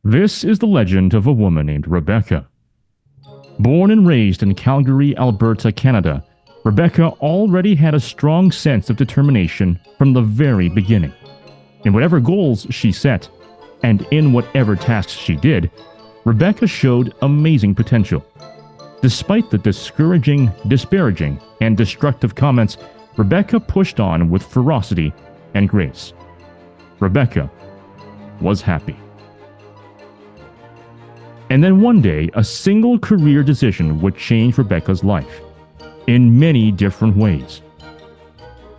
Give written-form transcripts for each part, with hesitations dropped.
This is the legend of a woman named Rebecca. Born and raised in Calgary, Alberta, Canada, Rebecca already had a strong sense of determination from the very beginning. In whatever goals she set, and in whatever tasks she did, Rebecca showed amazing potential. Despite the discouraging, disparaging, and destructive comments, Rebecca pushed on with ferocity and grace. Rebecca was happy. And then one day, a single career decision would change Rebecca's life, in many different ways.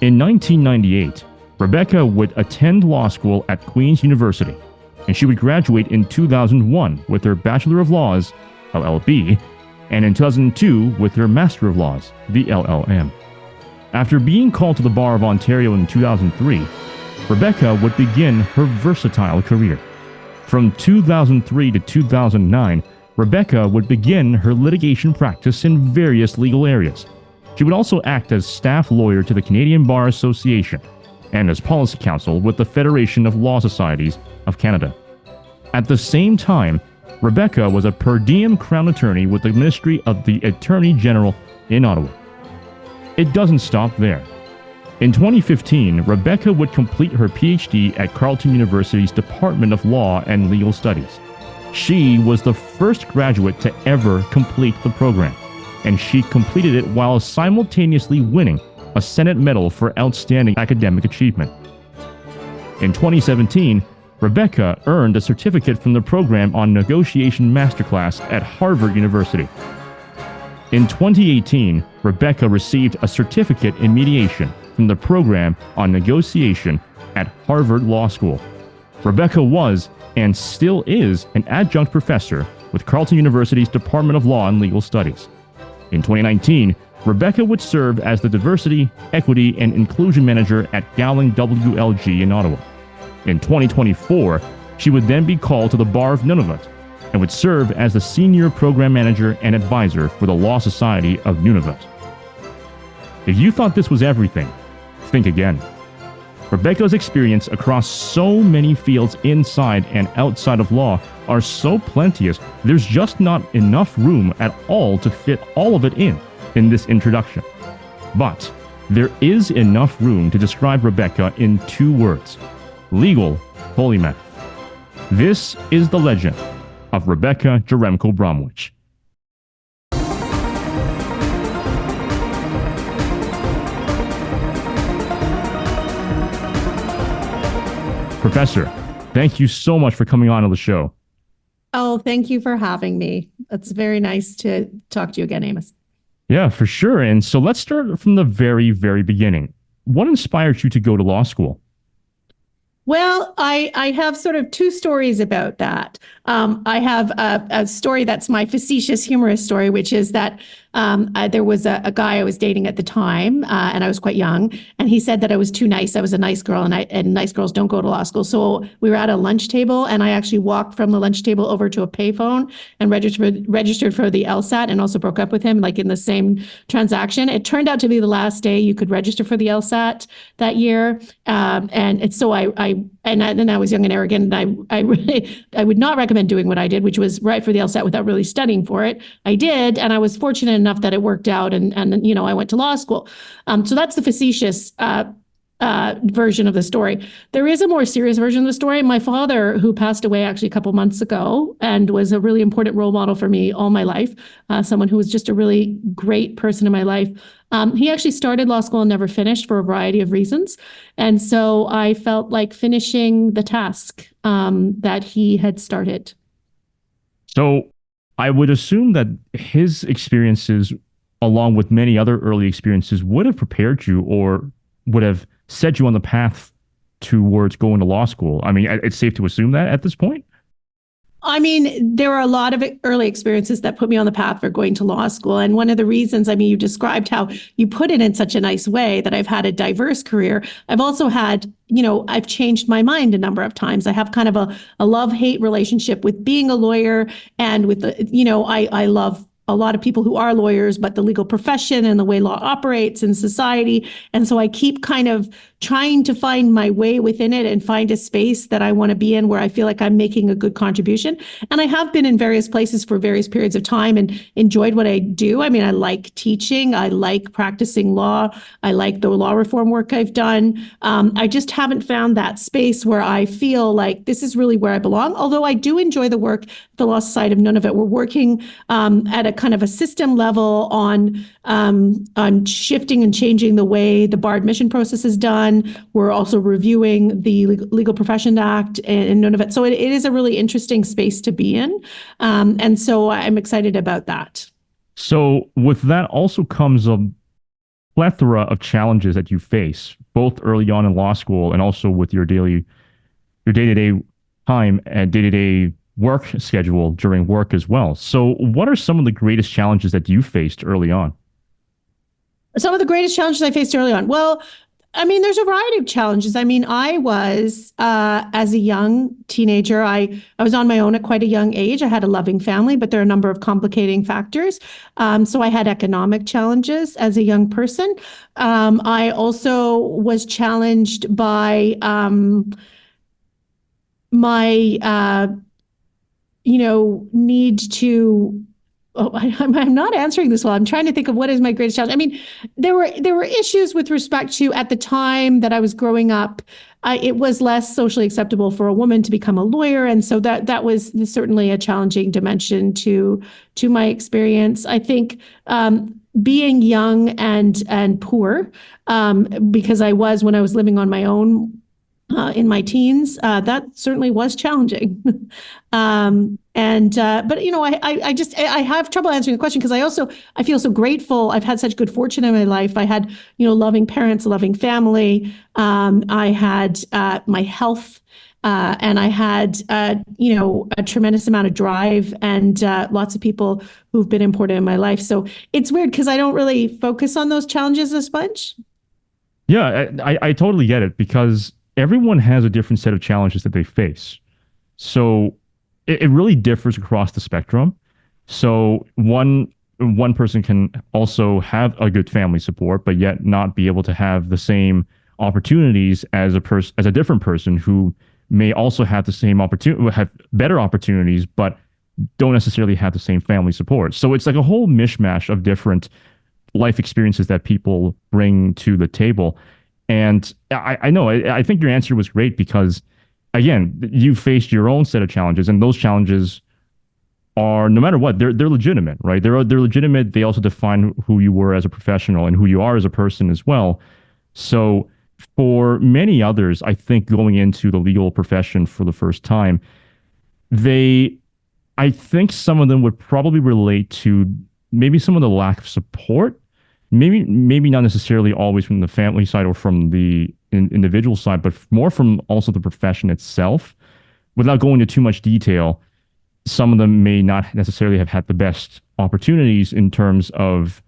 In 1998, Rebecca would attend law school at Queen's University, and she would graduate in 2001 with her Bachelor of Laws, LLB, and in 2002 with her Master of Laws, the LLM. After being called to the Bar of Ontario in 2003, Rebecca would begin her versatile career. From 2003 to 2009, Rebecca would begin her litigation practice in various legal areas. She would also act as staff lawyer to the Canadian Bar Association and as policy counsel with the Federation of Law Societies of Canada. At the same time, Rebecca was a per diem Crown Attorney with the Ministry of the Attorney General in Ottawa. It doesn't stop there. In 2015, Rebecca would complete her PhD at Carleton University's Department of Law and Legal Studies. She was the first graduate to ever complete the program, and she completed it while simultaneously winning a Senate Medal for Outstanding Academic Achievement. In 2017, Rebecca earned a certificate from the program on Negotiation Masterclass at Harvard University. In 2018, Rebecca received a certificate in mediation from the program on negotiation at Harvard Law School. Rebecca was, and still is, an adjunct professor with Carleton University's Department of Law and Legal Studies. In 2019, Rebecca would serve as the Diversity, Equity, and Inclusion Manager at Gowling WLG in Ottawa. In 2024, she would then be called to the Bar of Nunavut and would serve as the Senior Program Manager and Advisor for the Law Society of Nunavut. If you thought this was everything, think again. Rebecca's experience across so many fields inside and outside of law are so plenteous, there's just not enough room at all to fit all of it in this introduction. But there is enough room to describe Rebecca in 2 words: legal polymath. This is the legend of Rebecca Jaremko Bromwich. Professor, thank you so much for coming on the show. Oh, thank you for having me. It's very nice to talk to you again, Amos. Yeah, for sure. And so let's start from the very, very beginning. What inspired you to go to law school? Well, I have sort of 2 stories about that. I have a story that's my facetious, humorous story, which is that there was a guy I was dating at the time, and I was quite young, and he said that I was too nice. I was a nice girl, and nice girls don't go to law school. So we were at a lunch table, and I actually walked from the lunch table over to a payphone and registered for the LSAT, and also broke up with him, like in the same transaction. It turned out to be the last day you could register for the LSAT that year, and so then I was young and arrogant, and I would not recommend doing what I did, which was write for the LSAT without really studying for it. I did, and I was fortunate enough that it worked out, and I went to law school. So that's the facetious version of the story. There is a more serious version of the story. My father, who passed away actually a couple months ago and was a really important role model for me all my life, someone who was just a really great person in my life. He actually started law school and never finished for a variety of reasons. And so I felt like finishing the task that he had started. So I would assume that his experiences, along with many other early experiences, would have prepared you or would have set you on the path towards going to law school. I mean, it's safe to assume that at this point? I mean, there are a lot of early experiences that put me on the path for going to law school. And one of the reasons, I mean, you described how you put it in such a nice way that I've had a diverse career. I've also had, I've changed my mind a number of times. I have kind of a love-hate relationship with being a lawyer and with I love a lot of people who are lawyers, but the legal profession and the way law operates in society. And so I keep kind of trying to find my way within it and find a space that I want to be in where I feel like I'm making a good contribution. And I have been in various places for various periods of time and enjoyed what I do. I mean, I like teaching. I like practicing law. I like the law reform work I've done. I just haven't found that space where I feel like this is really where I belong. Although I do enjoy the work, the Law Society of Nunavut. We're working at a kind of a system level on shifting and changing the way the bar admission process is done. We're also reviewing the Legal Profession Act in Nunavut. So it is a really interesting space to be in. And so I'm excited about that. So with that also comes a plethora of challenges that you face, both early on in law school and also with your day-to-day time and day-to-day work schedule during work as well. So what are some of the greatest challenges that you faced early on? Some of the greatest challenges I faced early on. Well, I mean, there's a variety of challenges. I mean, I was, as a young teenager, I was on my own at quite a young age. I had a loving family, but there are a number of complicating factors. So I had economic challenges as a young person. I also was challenged by my, need to. Oh, I'm not answering this well. I'm trying to think of what is my greatest challenge. I mean, there were issues with respect to at the time that I was growing up. It was less socially acceptable for a woman to become a lawyer, and so that was certainly a challenging dimension to my experience. I think being young and poor, because I was when I was living on my own. In my teens, that certainly was challenging. But I have trouble answering the question because I feel so grateful. I've had such good fortune in my life. I had, loving parents, a loving family. I had my health. And I had, a tremendous amount of drive and lots of people who've been important in my life. So it's weird because I don't really focus on those challenges as much. Yeah, I totally get it because everyone has a different set of challenges that they face. So it really differs across the spectrum. So one person can also have a good family support, but yet not be able to have the same opportunities as a different person who may also have the same opportunity, have better opportunities, but don't necessarily have the same family support. So it's like a whole mishmash of different life experiences that people bring to the table. And I know, I think your answer was great because, again, you faced your own set of challenges, and those challenges are, no matter what, they're legitimate, right? They're legitimate. They also define who you were as a professional and who you are as a person as well. So for many others, I think going into the legal profession for the first time, I think some of them would probably relate to maybe some of the lack of support. Maybe not necessarily always from the family side or from the individual side, but more from also the profession itself. Without going into too much detail, some of them may not necessarily have had the best opportunities in terms of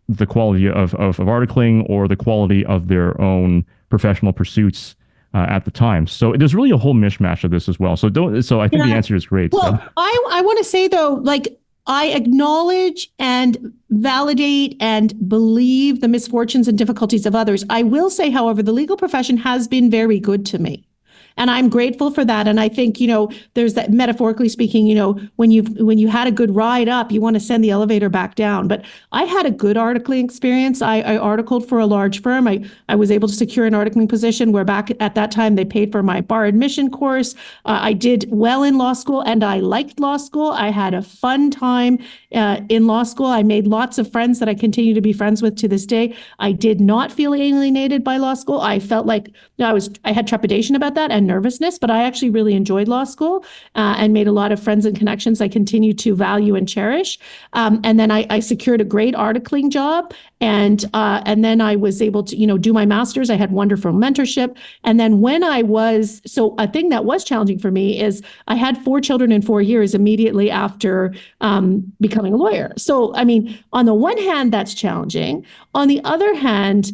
the quality of articling or the quality of their own professional pursuits at the time. So there's really a whole mishmash of this as well. So I think the answer is great. Well, so. I want to say though, like, I acknowledge and validate and believe the misfortunes and difficulties of others. I will say, however, the legal profession has been very good to me. And I'm grateful for that. And I think, there's that, metaphorically speaking, when you had a good ride up, you want to send the elevator back down. But I had a good articling experience. I articled for a large firm. I was able to secure an articling position where back at that time they paid for my bar admission course. I did well in law school and I liked law school. I had a fun time in law school. I made lots of friends that I continue to be friends with to this day. I did not feel alienated by law school. I felt like I had trepidation about that and nervousness, but I actually really enjoyed law school and made a lot of friends and connections I continue to value and cherish. And then I secured a great articling job, and then I was able to do my master's. I had wonderful mentorship, and then so a thing that was challenging for me is I had 4 children in 4 years immediately after becoming a lawyer. So I mean, on the one hand, that's challenging. On the other hand,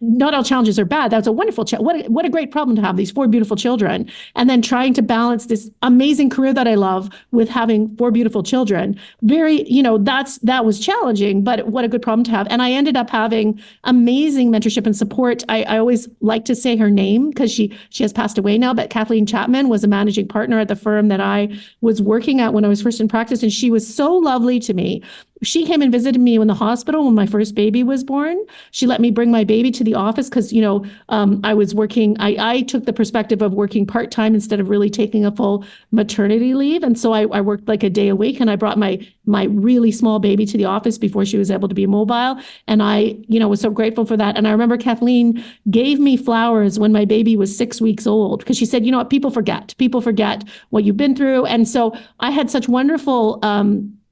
not all challenges are bad. That's a wonderful what a great problem to have, these 4 beautiful children, and then trying to balance this amazing career that I love with having 4 beautiful children. Very, that was challenging, but what a good problem to have. And I ended up having amazing mentorship and support. I always like to say her name because she has passed away now, but Kathleen Chapman was a managing partner at the firm that I was working at when I was first in practice, and she was so lovely to me. She came and visited me in the hospital when my first baby was born. She let me bring my baby to the office because, I was working. I took the perspective of working part-time instead of really taking a full maternity leave. And so I worked like a day a week, and I brought my really small baby to the office before she was able to be mobile. And I, was so grateful for that. And I remember Kathleen gave me flowers when my baby was 6 weeks old because she said, you know what, people forget what you've been through. And so I had such wonderful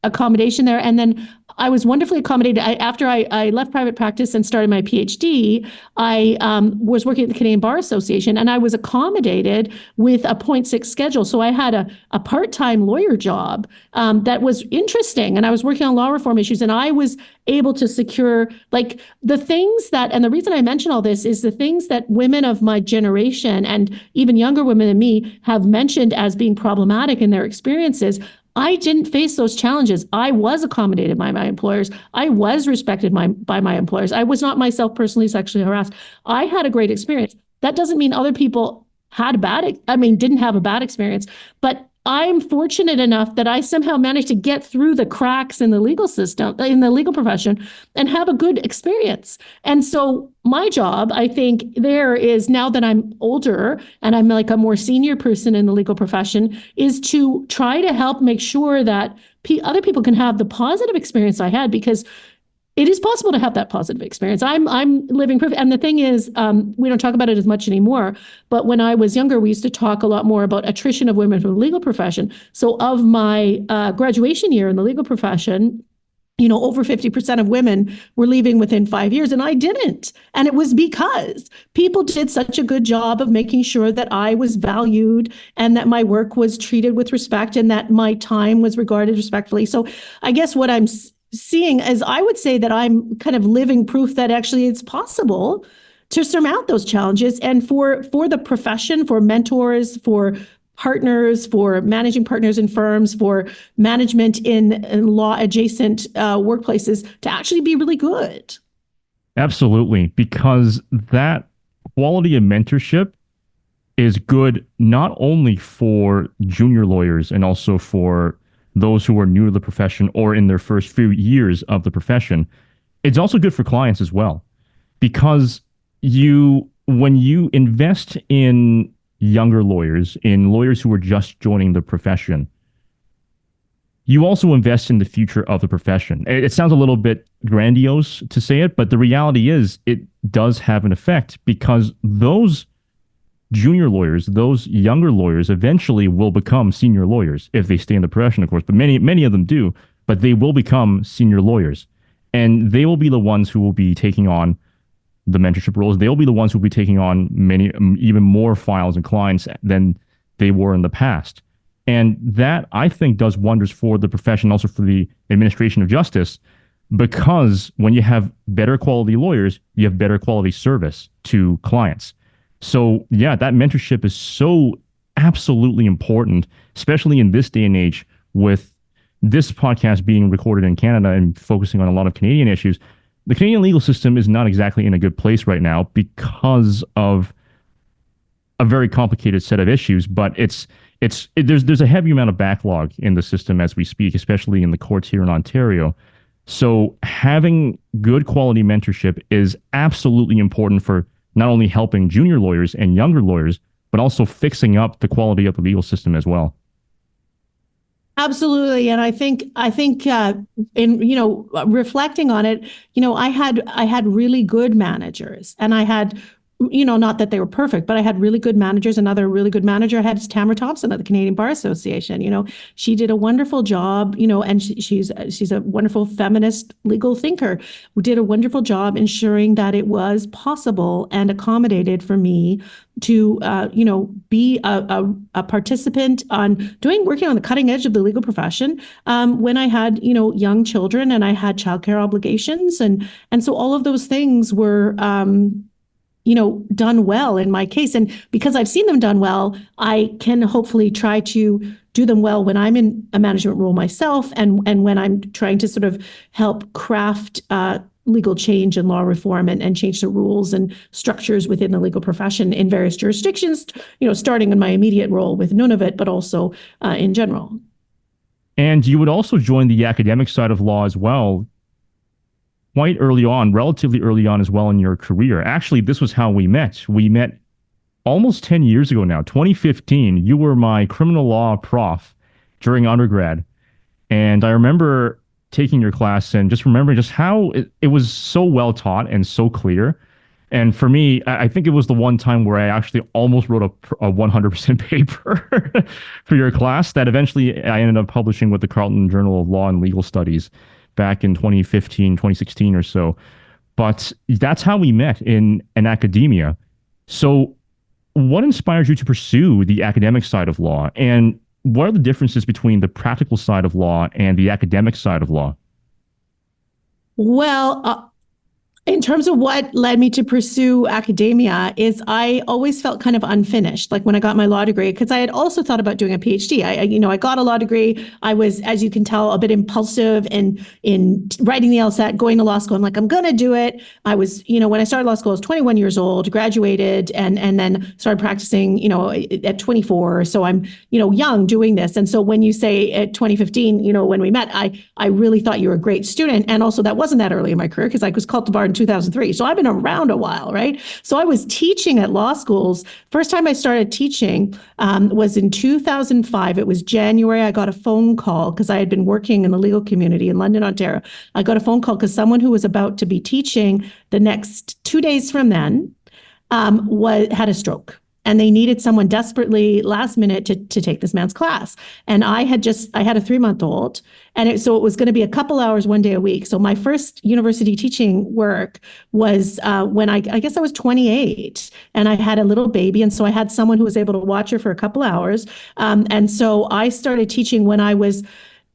accommodation there. And then I was wonderfully accommodated. After I left private practice and started my PhD, I was working at the Canadian Bar Association, and I was accommodated with a 0.6 schedule. So I had a part-time lawyer job that was interesting, and I was working on law reform issues, and I was able to secure like the things that, and the reason I mention all this is the things that women of my generation and even younger women than me have mentioned as being problematic in their experiences. I didn't face those challenges. I was accommodated by my employers. I was respected by my employers. I was not myself personally sexually harassed. I had a great experience. That doesn't mean other people didn't have a bad experience, but I'm fortunate enough that I somehow managed to get through the cracks in the legal system, in the legal profession, and have a good experience. And so my job, I think, there is, now that I'm older and I'm like a more senior person in the legal profession, is to try to help make sure that other people can have the positive experience I had, because it is possible to have that positive experience. I'm living proof. And the thing is, we don't talk about it as much anymore, but when I was younger, we used to talk a lot more about attrition of women from the legal profession. So of my graduation year in the legal profession, over 50% of women were leaving within 5 years, and I didn't. And it was because people did such a good job of making sure that I was valued and that my work was treated with respect and that my time was regarded respectfully. So I guess what I'm seeing is, I would say that I'm kind of living proof that actually it's possible to surmount those challenges. And for the profession, for mentors, for partners, for managing partners in firms, for management in law adjacent workplaces to actually be really good. Absolutely, because that quality of mentorship is good not only for junior lawyers and also for those who are new to the profession or in their first few years of the profession. It's also good for clients as well, because when you invest in younger lawyers, in lawyers who are just joining the profession, you also invest in the future of the profession. It sounds a little bit grandiose to say it, but the reality is it does have an effect, because those junior lawyers, those younger lawyers, eventually will become senior lawyers if they stay in the profession, of course. But many of them do, but they will become senior lawyers. And they will be the ones who will be taking on the mentorship roles. They'll be the ones who will be taking on many, even more files and clients than they were in the past. And that, I think, does wonders for the profession, also for the administration of justice, because when you have better quality lawyers, you have better quality service to clients. So yeah, that mentorship is so absolutely important, especially in this day and age, with this podcast being recorded in Canada and focusing on a lot of Canadian issues. The Canadian legal system is not exactly in a good place right now because of a very complicated set of issues, but there's a heavy amount of backlog in the system as we speak, especially in the courts here in Ontario. So having good quality mentorship is absolutely important for not only helping junior lawyers and younger lawyers, but also fixing up the quality of the legal system as well. Absolutely. And I think in reflecting on it, I had really good managers, and I had, not that they were perfect, but I had really good managers. Another really good manager I had is Tamara Thompson at the Canadian Bar Association. She did a wonderful job, and she's a wonderful feminist legal thinker who did a wonderful job ensuring that it was possible and accommodated for me to, be a participant on working on the cutting edge of the legal profession when I had, young children and I had childcare obligations. And so all of those things were, done well in my case. And because I've seen them done well, I can hopefully try to do them well when I'm in a management role myself, and when I'm trying to sort of help craft legal change and law reform and change the rules and structures within the legal profession in various jurisdictions, starting in my immediate role with Nunavut, but also in general. And you would also join the academic side of law as well, quite early on, relatively early on as well in your career. Actually, this was how we met. We met almost 10 years ago now, 2015. You were my criminal law prof during undergrad. And I remember taking your class and just remembering just how it was so well taught and so clear. And for me, I think it was the one time where I actually almost wrote a 100% paper for your class that eventually I ended up publishing with the Carleton Journal of Law and Legal Studies back in 2015, 2016 or so. But that's how we met in academia. So what inspires you to pursue the academic side of law? And what are the differences between the practical side of law and the academic side of law? Well, in terms of what led me to pursue academia is I always felt kind of unfinished, like when I got my law degree, because I had also thought about doing a PhD. I got a law degree. I was, as you can tell, a bit impulsive in writing the LSAT, going to law school. I'm like, I'm going to do it. I was, when I started law school, I was 21 years old, graduated, and then started practicing, at 24. So I'm, young doing this. And so when you say at 2015, when we met, I really thought you were a great student. And also that wasn't that early in my career because I was called to bar in 2003. So I've been around a while, right? So I was teaching at law schools. First time I started teaching was in 2005. It was January. I got a phone call because I had been working in the legal community in London, Ontario. I got a phone call because someone who was about to be teaching the next 2 days from then had a stroke. And they needed someone desperately last minute to take this man's class. And I had a 3-month-old. And so it was going to be a couple hours, 1 day a week. So my first university teaching work was when I guess I was 28 and I had a little baby. And so I had someone who was able to watch her for a couple hours. And so I started teaching when I was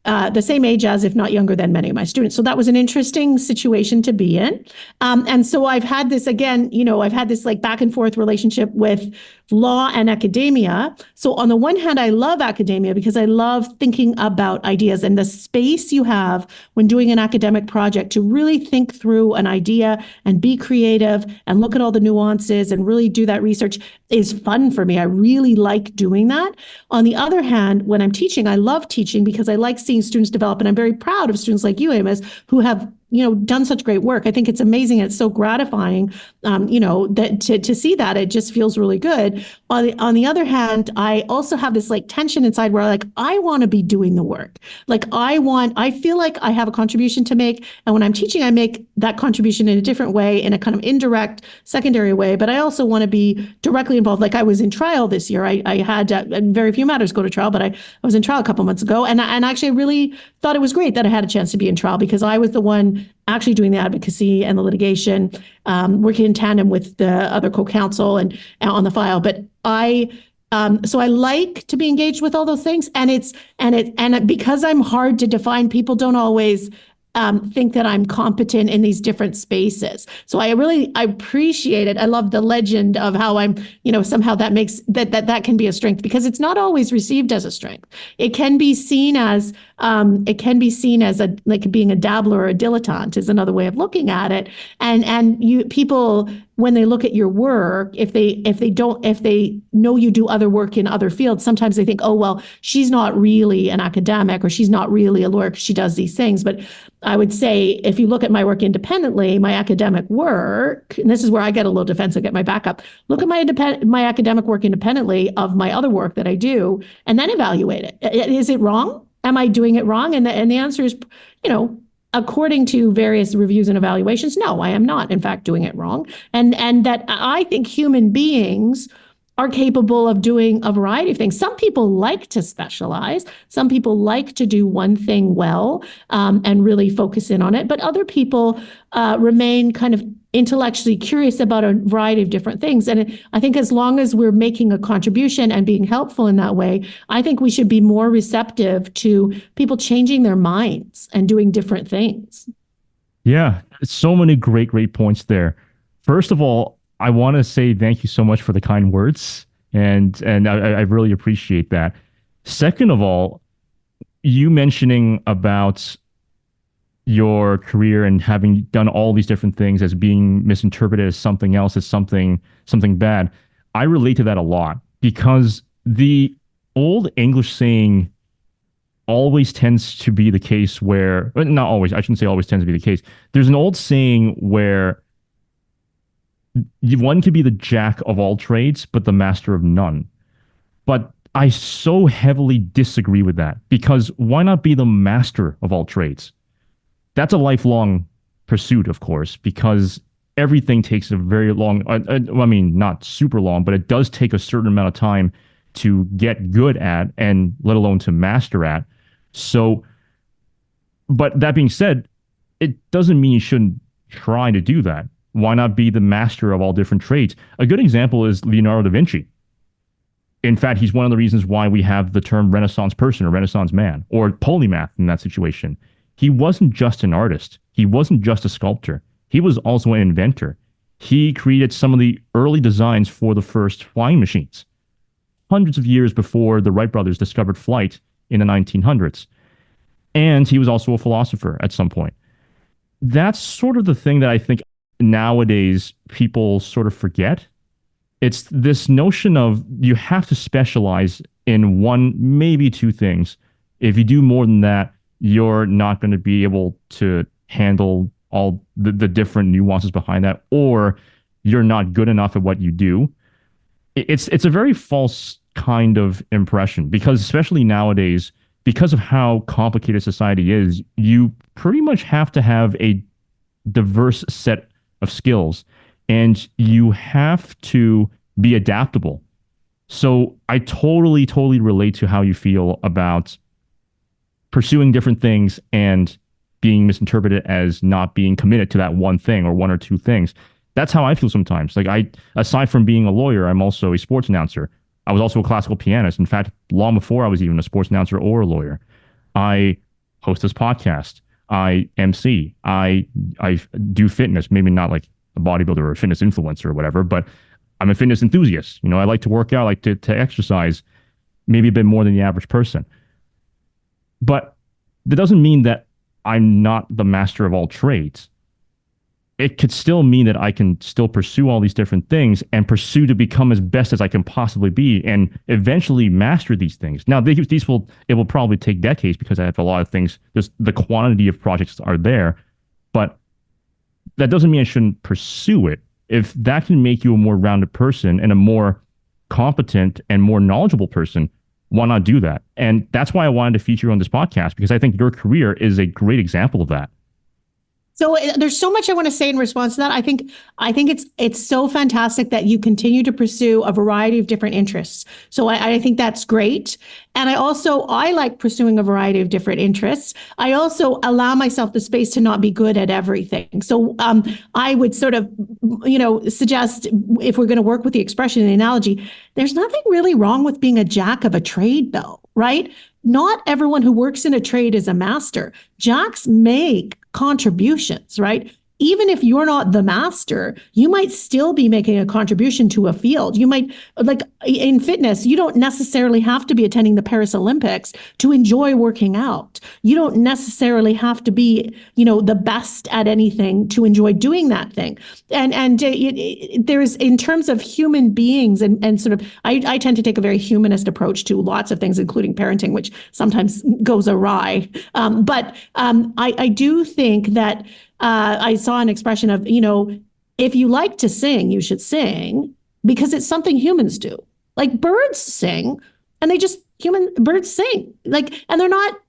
the same age as, if not younger than, many of my students. So that was an interesting situation to be in. And so I've had this, again, I've had this like back and forth relationship with law and academia. So on the one hand, I love academia because I love thinking about ideas, and the space you have when doing an academic project to really think through an idea and be creative and look at all the nuances and really do that research is fun for me. I really like doing that. On the other hand, when I'm teaching, I love teaching because I like seeing students develop. And I'm very proud of students like you, Amos, who have done such great work. I think it's amazing. It's so gratifying, that to see that. It just feels really good. On the other hand, I also have this like tension inside where I want to be doing the work. Like I feel like I have a contribution to make. And when I'm teaching, I make that contribution in a different way, in a kind of indirect, secondary way. But I also want to be directly involved. Like I was in trial this year. I had very few matters go to trial, but I was in trial a couple months ago. And actually I really thought it was great that I had a chance to be in trial because I was the one actually doing the advocacy and the litigation, working in tandem with the other co-counsel and on the file. But so I like to be engaged with all those things, and because I'm hard to define, people don't always think that I'm competent in these different spaces. So I appreciate it. I love the legend of how I'm, somehow that makes that can be a strength, because it's not always received as a strength. It can be seen as like being a dabbler or a dilettante is another way of looking at it. And people, when they look at your work, if they know you do other work in other fields, sometimes they think, oh, well, she's not really an academic or she's not really a lawyer because she does these things. But I would say if you look at my work independently, my academic work, and this is where I get a little defensive, get my back up, look at my academic work independently of my other work that I do, and then evaluate it. Is it wrong? Am I doing it wrong? And the answer is, according to various reviews and evaluations, no, I am not, in fact, doing it wrong. And that I think human beings are capable of doing a variety of things. Some people like to specialize. Some people like to do one thing well and really focus in on it. But other people remain kind of intellectually curious about a variety of different things. And I think as long as we're making a contribution and being helpful in that way, I think we should be more receptive to people changing their minds and doing different things. Yeah, so many great points there. First of all, I want to say thank you so much for the kind words, and I really appreciate that. Second of all, you mentioning about your career and having done all these different things as being misinterpreted as something else, as something bad. I relate to that a lot because the old English saying always tends to be the case where, but not always, I shouldn't say always tends to be the case. There's an old saying where one could be the jack of all trades, but the master of none. But I so heavily disagree with that because why not be the master of all trades? That's a lifelong pursuit, of course, because everything takes a very long, I mean, not super long, but it does take a certain amount of time to get good at and let alone to master at. So, but that being said, it doesn't mean you shouldn't try to do that. Why not be the master of all different trades? A good example is Leonardo da Vinci. In fact, he's one of the reasons why we have the term Renaissance person or Renaissance man or polymath in that situation. He wasn't just an artist. He wasn't just a sculptor. He was also an inventor. He created some of the early designs for the first flying machines, hundreds of years before the Wright brothers discovered flight in the 1900s. And he was also a philosopher at some point. That's sort of the thing that I think nowadays people sort of forget. It's this notion of you have to specialize in one, maybe two things. If you do more than that, you're not going to be able to handle all the different nuances behind that, or you're not good enough at what you do. It's a very false kind of impression because especially nowadays, because of how complicated society is, you pretty much have to have a diverse set of skills and you have to be adaptable. So I totally relate to how you feel about pursuing different things and being misinterpreted as not being committed to that one thing or one or two things. That's how I feel sometimes. Like aside from being a lawyer, I'm also a sports announcer. I was also a classical pianist. In fact, long before I was even a sports announcer or a lawyer, I host this podcast. I MC. I do fitness. Maybe not like a bodybuilder or a fitness influencer or whatever, but I'm a fitness enthusiast. You know, I like to work out, I like to exercise, maybe a bit more than the average person. But that doesn't mean that I'm not the master of all trades. It could still mean that I can still pursue all these different things and pursue to become as best as I can possibly be and eventually master these things. Now, it will probably take decades because I have a lot of things. The quantity of projects are there, but that doesn't mean I shouldn't pursue it. If that can make you a more rounded person and a more competent and more knowledgeable person, why not do that? And that's why I wanted to feature you on this podcast, because I think your career is a great example of that. So there's so much I want to say in response to that. I think it's so fantastic that you continue to pursue a variety of different interests. So I think that's great. And I like pursuing a variety of different interests. I also allow myself the space to not be good at everything. So I would sort of, suggest, if we're going to work with the expression and the analogy, there's nothing really wrong with being a jack of a trade, though, right? Not everyone who works in a trade is a master. Jacks make contributions, right? Even if you're not the master, you might still be making a contribution to a field. You might, like in fitness, you don't necessarily have to be attending the Paris Olympics to enjoy working out. You don't necessarily have to be, the best at anything to enjoy doing that thing. And there's, in terms of human beings and sort of, I tend to take a very humanist approach to lots of things, including parenting, which sometimes goes awry. But I do think that I saw an expression of, if you like to sing, you should sing because it's something humans do. Like birds sing and birds sing. And they're not,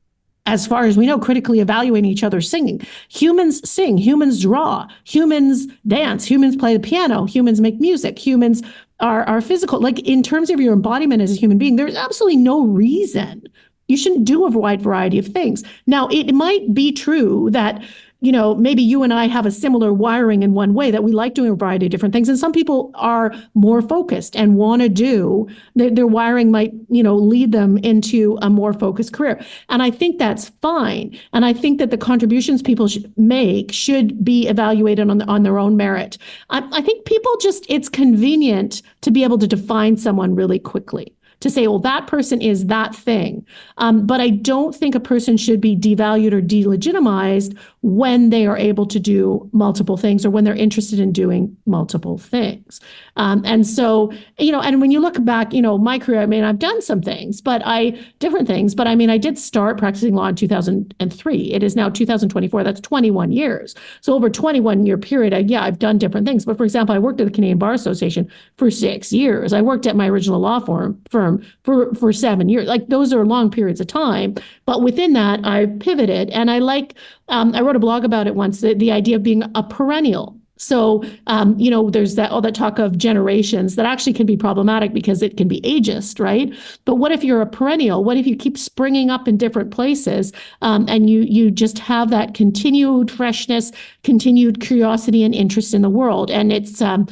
as far as we know, critically evaluating each other's singing. Humans sing, humans draw, humans dance, humans play the piano, humans make music, humans are physical. Like in terms of your embodiment as a human being, there's absolutely no reason you shouldn't do a wide variety of things. Now, it might be true that maybe you and I have a similar wiring in one way, that we like doing a variety of different things. And some people are more focused and want to do, their wiring might, lead them into a more focused career. And I think that's fine. And I think that the contributions people make should be evaluated on their own merit. I think people it's convenient to be able to define someone really quickly, to say, well, that person is that thing. But I don't think a person should be devalued or delegitimized when they are able to do multiple things, or when they're interested in doing multiple things. And so, and when you look back, my career, I mean, I've done some things, different things, but I mean, I did start practicing law in 2003. It is now 2024. That's 21 years. So over a 21-year period, I've done different things. But for example, I worked at the Canadian Bar Association for 6 years. I worked at my original law firm for 7 years. Like, those are long periods of time. But within that, I pivoted, and I wrote a blog about it once, the idea of being a perennial. So, there's all that talk of generations that actually can be problematic because it can be ageist, right? But what if you're a perennial? What if you keep springing up in different places, and you just have that continued freshness, continued curiosity and interest in the world? And it's, a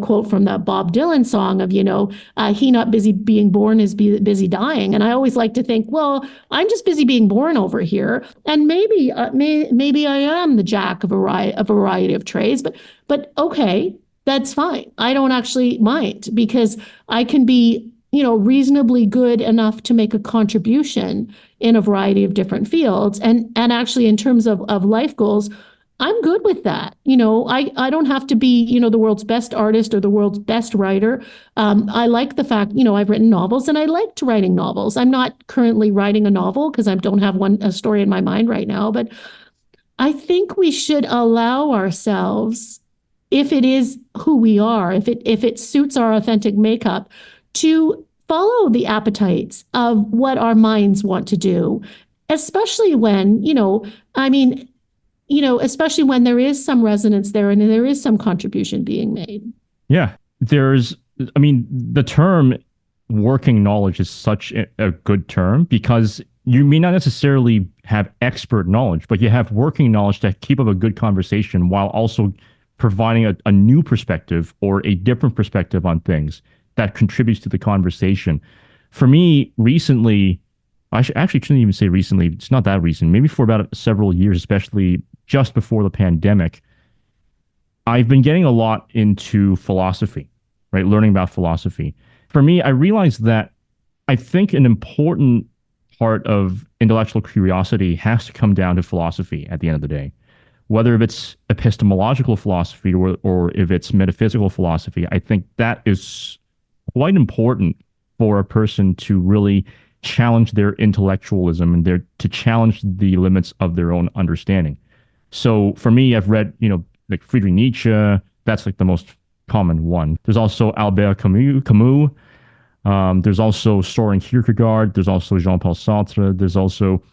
quote from the Bob Dylan song of, he not busy being born is busy dying. And I always like to think, well, I'm just busy being born over here. And maybe I am the jack of a variety of trades, but okay, that's fine. I don't actually mind, because I can be, reasonably good enough to make a contribution in a variety of different fields. And actually, in terms of life goals, I'm good with that. I don't have to be, the world's best artist or the world's best writer. I like the fact, I've written novels, and I liked writing novels. I'm not currently writing a novel because I don't have a story in my mind right now, but I think we should allow ourselves, if it is who we are, if it suits our authentic makeup, to follow the appetites of what our minds want to do, especially when, especially when there is some resonance there and there is some contribution being made. Yeah, the term working knowledge is such a good term, because you may not necessarily have expert knowledge, but you have working knowledge to keep up a good conversation while also providing a new perspective or a different perspective on things that contributes to the conversation. For me, recently, I actually shouldn't even say recently, it's not that recent, maybe for about several years, especially just before the pandemic, I've been getting a lot into philosophy, right? Learning about philosophy. For me, I realized that I think an important part of intellectual curiosity has to come down to philosophy at the end of the day. Whether if it's epistemological philosophy or if it's metaphysical philosophy, I think that is quite important for a person to really challenge their intellectualism and to challenge the limits of their own understanding. So for me, I've read, like Friedrich Nietzsche. That's like the most common one. There's also Albert Camus. There's also Soren Kierkegaard. There's also Jean-Paul Sartre. There's also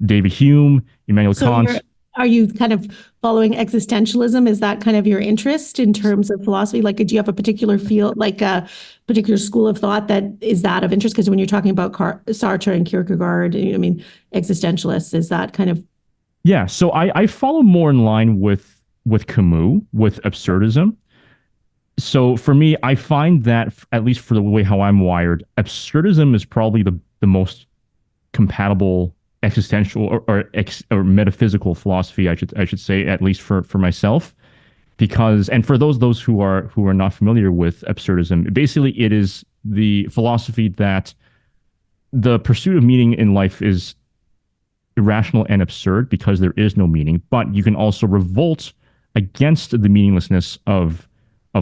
David Hume, Immanuel Kant. Are you kind of following existentialism? Is that kind of your interest in terms of philosophy? Like, do you have a particular field, like a particular school of thought that is that of interest? Because when you're talking about Sartre and Kierkegaard, existentialists, is that kind of... Yeah, so I follow more in line with Camus, with absurdism. So for me, I find that, at least for the way how I'm wired, absurdism is probably the most compatible existential or metaphysical philosophy, I should say, at least for myself, because, and for those who are not familiar with absurdism, basically it is the philosophy that the pursuit of meaning in life is irrational and absurd because there is no meaning, but you can also revolt against the meaninglessness of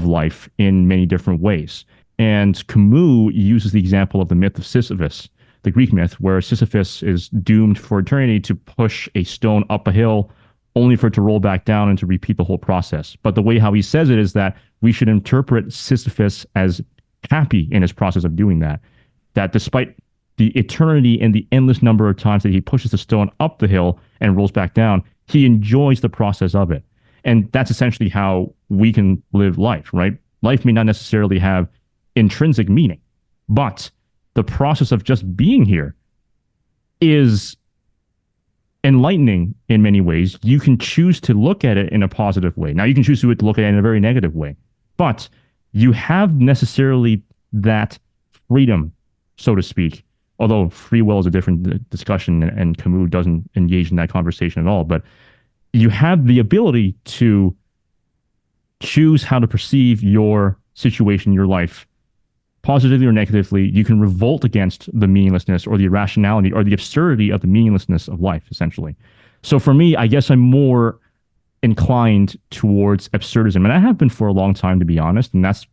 life in many different ways. And Camus uses the example of the myth of Sisyphus, the Greek myth, where Sisyphus is doomed for eternity to push a stone up a hill only for it to roll back down and to repeat the whole process. But the way how he says it is that we should interpret Sisyphus as happy in his process of doing that. That despite the eternity and the endless number of times that he pushes the stone up the hill and rolls back down, he enjoys the process of it. And that's essentially how we can live life, right? Life may not necessarily have intrinsic meaning, but the process of just being here is enlightening in many ways. You can choose to look at it in a positive way. Now, you can choose to look at it in a very negative way, but you have necessarily that freedom, so to speak. Although free will is a different discussion, and Camus doesn't engage in that conversation at all. But you have the ability to choose how to perceive your situation, your life, positively or negatively. You can revolt against the meaninglessness or the irrationality or the absurdity of the meaninglessness of life, essentially. So for me, I guess I'm more inclined towards absurdism. And I have been for a long time, to be honest. And that's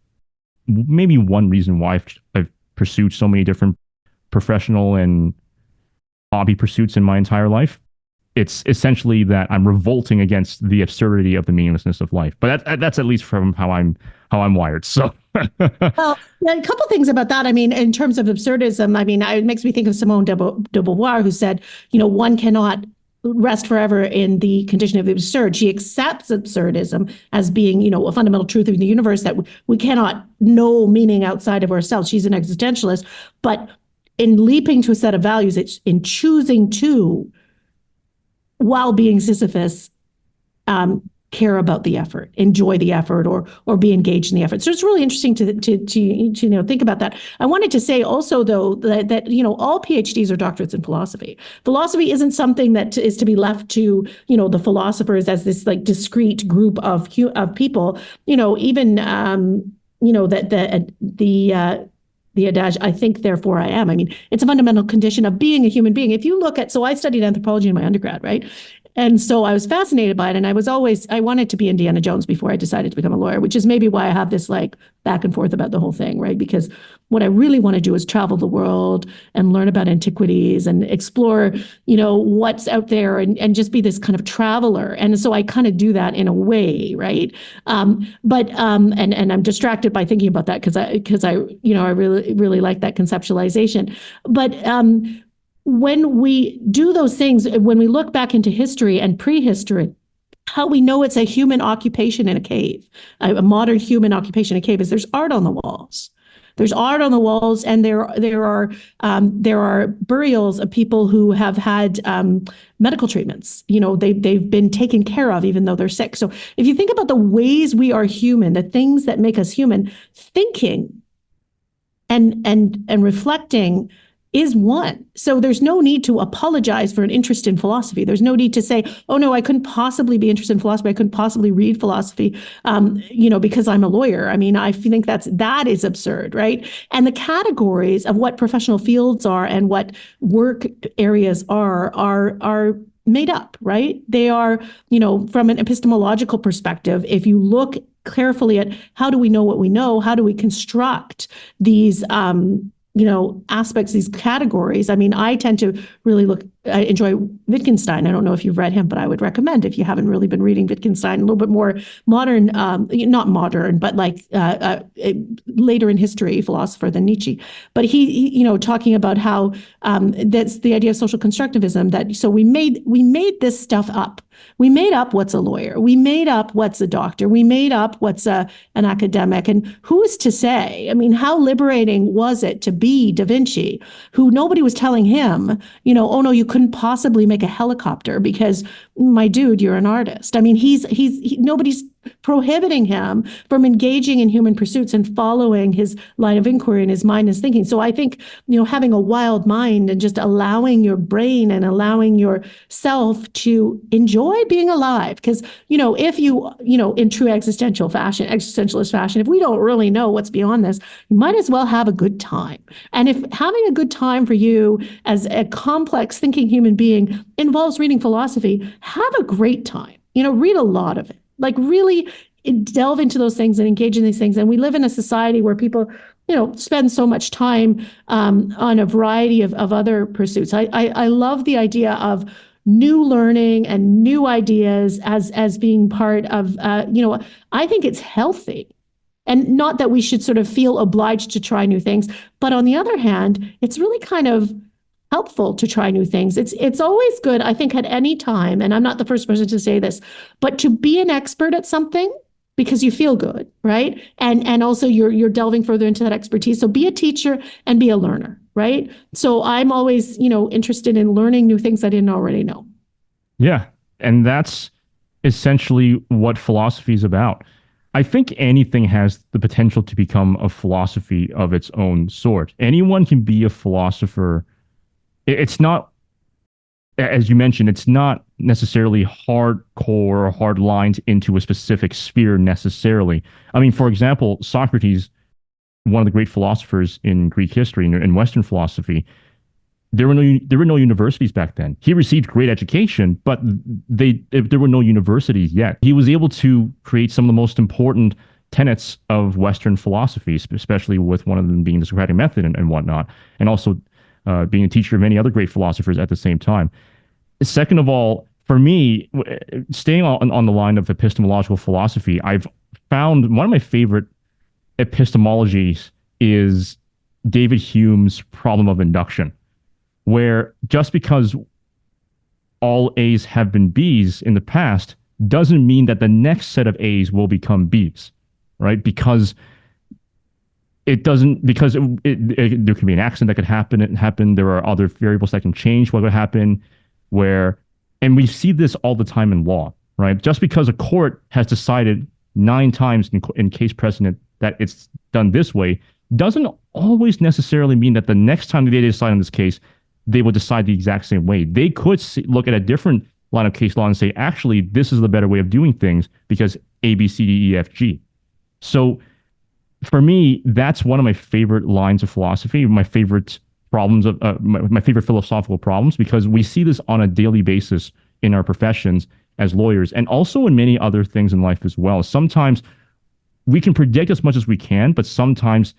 maybe one reason why I've pursued so many different professional and hobby pursuits in my entire life. It's essentially that I'm revolting against the absurdity of the meaninglessness of life. But that's at least from how I'm wired. So, well, a couple things about that. I mean, in terms of absurdism, I mean, it makes me think of Simone de Beauvoir, who said, one cannot rest forever in the condition of the absurd. She accepts absurdism as being, a fundamental truth of the universe, that we cannot know meaning outside of ourselves. She's an existentialist, but in leaping to a set of values, it's in choosing to, while being Sisyphus, care about the effort, enjoy the effort, or be engaged in the effort. So it's really interesting to think about that. I wanted to say also, though, that all PhDs are doctorates in philosophy. Philosophy isn't something that is to be left to the philosophers as this like discrete group of people. Even the adage, I think, therefore I am. I mean, it's a fundamental condition of being a human being. If you look at, so I studied anthropology in my undergrad, right? And so I was fascinated by it. And I wanted to be Indiana Jones before I decided to become a lawyer, which is maybe why I have this like back and forth about the whole thing, right? Because what I really want to do is travel the world and learn about antiquities and explore, what's out there, and just be this kind of traveler. And so I kind of do that in a way, right? But I'm distracted by thinking about that because I really, really like that conceptualization. But when we do those things, when we look back into history and prehistory, how we know it's a human occupation in a cave, a modern human occupation in a cave, is there's art on the walls. There's art on the walls, and there are burials of people who have had medical treatments. They've been taken care of even though they're sick. So if you think about the ways we are human, the things that make us human, thinking and reflecting is one. So there's no need to apologize for an interest in philosophy. There's no need to say, oh no, I couldn't possibly be interested in philosophy. I couldn't possibly read philosophy, because I'm a lawyer. I mean, I think that is absurd, right? And the categories of what professional fields are and what work areas are made up, right? They are, from an epistemological perspective, if you look carefully at how do we know what we know, how do we construct these aspects, these categories. I mean, I tend to really enjoy Wittgenstein. I don't know if you've read him, but I would recommend, if you haven't really been reading Wittgenstein, a little bit more modern, not modern, but like later in history philosopher than Nietzsche. But he talking about how that's the idea of social constructivism, that so we made this stuff up. We made up what's a lawyer. We made up what's a doctor. We made up what's an academic. And who is to say? I mean, how liberating was it to be Da Vinci, who nobody was telling him, oh no, you couldn't possibly make a helicopter because, my dude, you're an artist. I mean, nobody's prohibiting him from engaging in human pursuits and following his line of inquiry and his mind is thinking. So I think, having a wild mind and just allowing your brain and allowing yourself to enjoy being alive. Because, if you, in true existentialist fashion, if we don't really know what's beyond this, you might as well have a good time. And if having a good time for you as a complex thinking human being involves reading philosophy, have a great time. Read a lot of it. Like really delve into those things and engage in these things. And we live in a society where people, spend so much time on a variety of other pursuits. I love the idea of new learning and new ideas as being part of, I think it's healthy. And not that we should sort of feel obliged to try new things. But on the other hand, it's really kind of helpful to try new things. It's always good, I think, at any time, and I'm not the first person to say this, but to be an expert at something because you feel good, right? And also you're delving further into that expertise. So be a teacher and be a learner, right? So I'm always, interested in learning new things I didn't already know. Yeah. And that's essentially what philosophy is about. I think anything has the potential to become a philosophy of its own sort. Anyone can be a philosopher. It's not, as you mentioned, it's not necessarily hardcore or hard lines into a specific sphere necessarily. I mean, for example, Socrates, one of the great philosophers in Greek history and Western philosophy, there were no universities back then. He received great education, but there were no universities yet. He was able to create some of the most important tenets of Western philosophy, especially with one of them being the Socratic method and whatnot, and also being a teacher of many other great philosophers at the same time. Second of all, for me, staying on the line of epistemological philosophy, I've found one of my favorite epistemologies is David Hume's problem of induction, where just because all A's have been B's in the past doesn't mean that the next set of A's will become B's, right? Because it doesn't, because there could be an accident that could happen. There are other variables that can change what would happen, where, and we see this all the time in law, right? Just because a court has decided 9 times in case precedent that it's done this way doesn't always necessarily mean that the next time they decide on this case, they will decide the exact same way. They could look at a different line of case law and say, actually, this is the better way of doing things because A, B, C, D, E, F, G. So for me, that's one of my favorite lines of philosophy, my favorite problems of my favorite philosophical problems, because we see this on a daily basis in our professions as lawyers and also in many other things in life as well. Sometimes we can predict as much as we can, but sometimes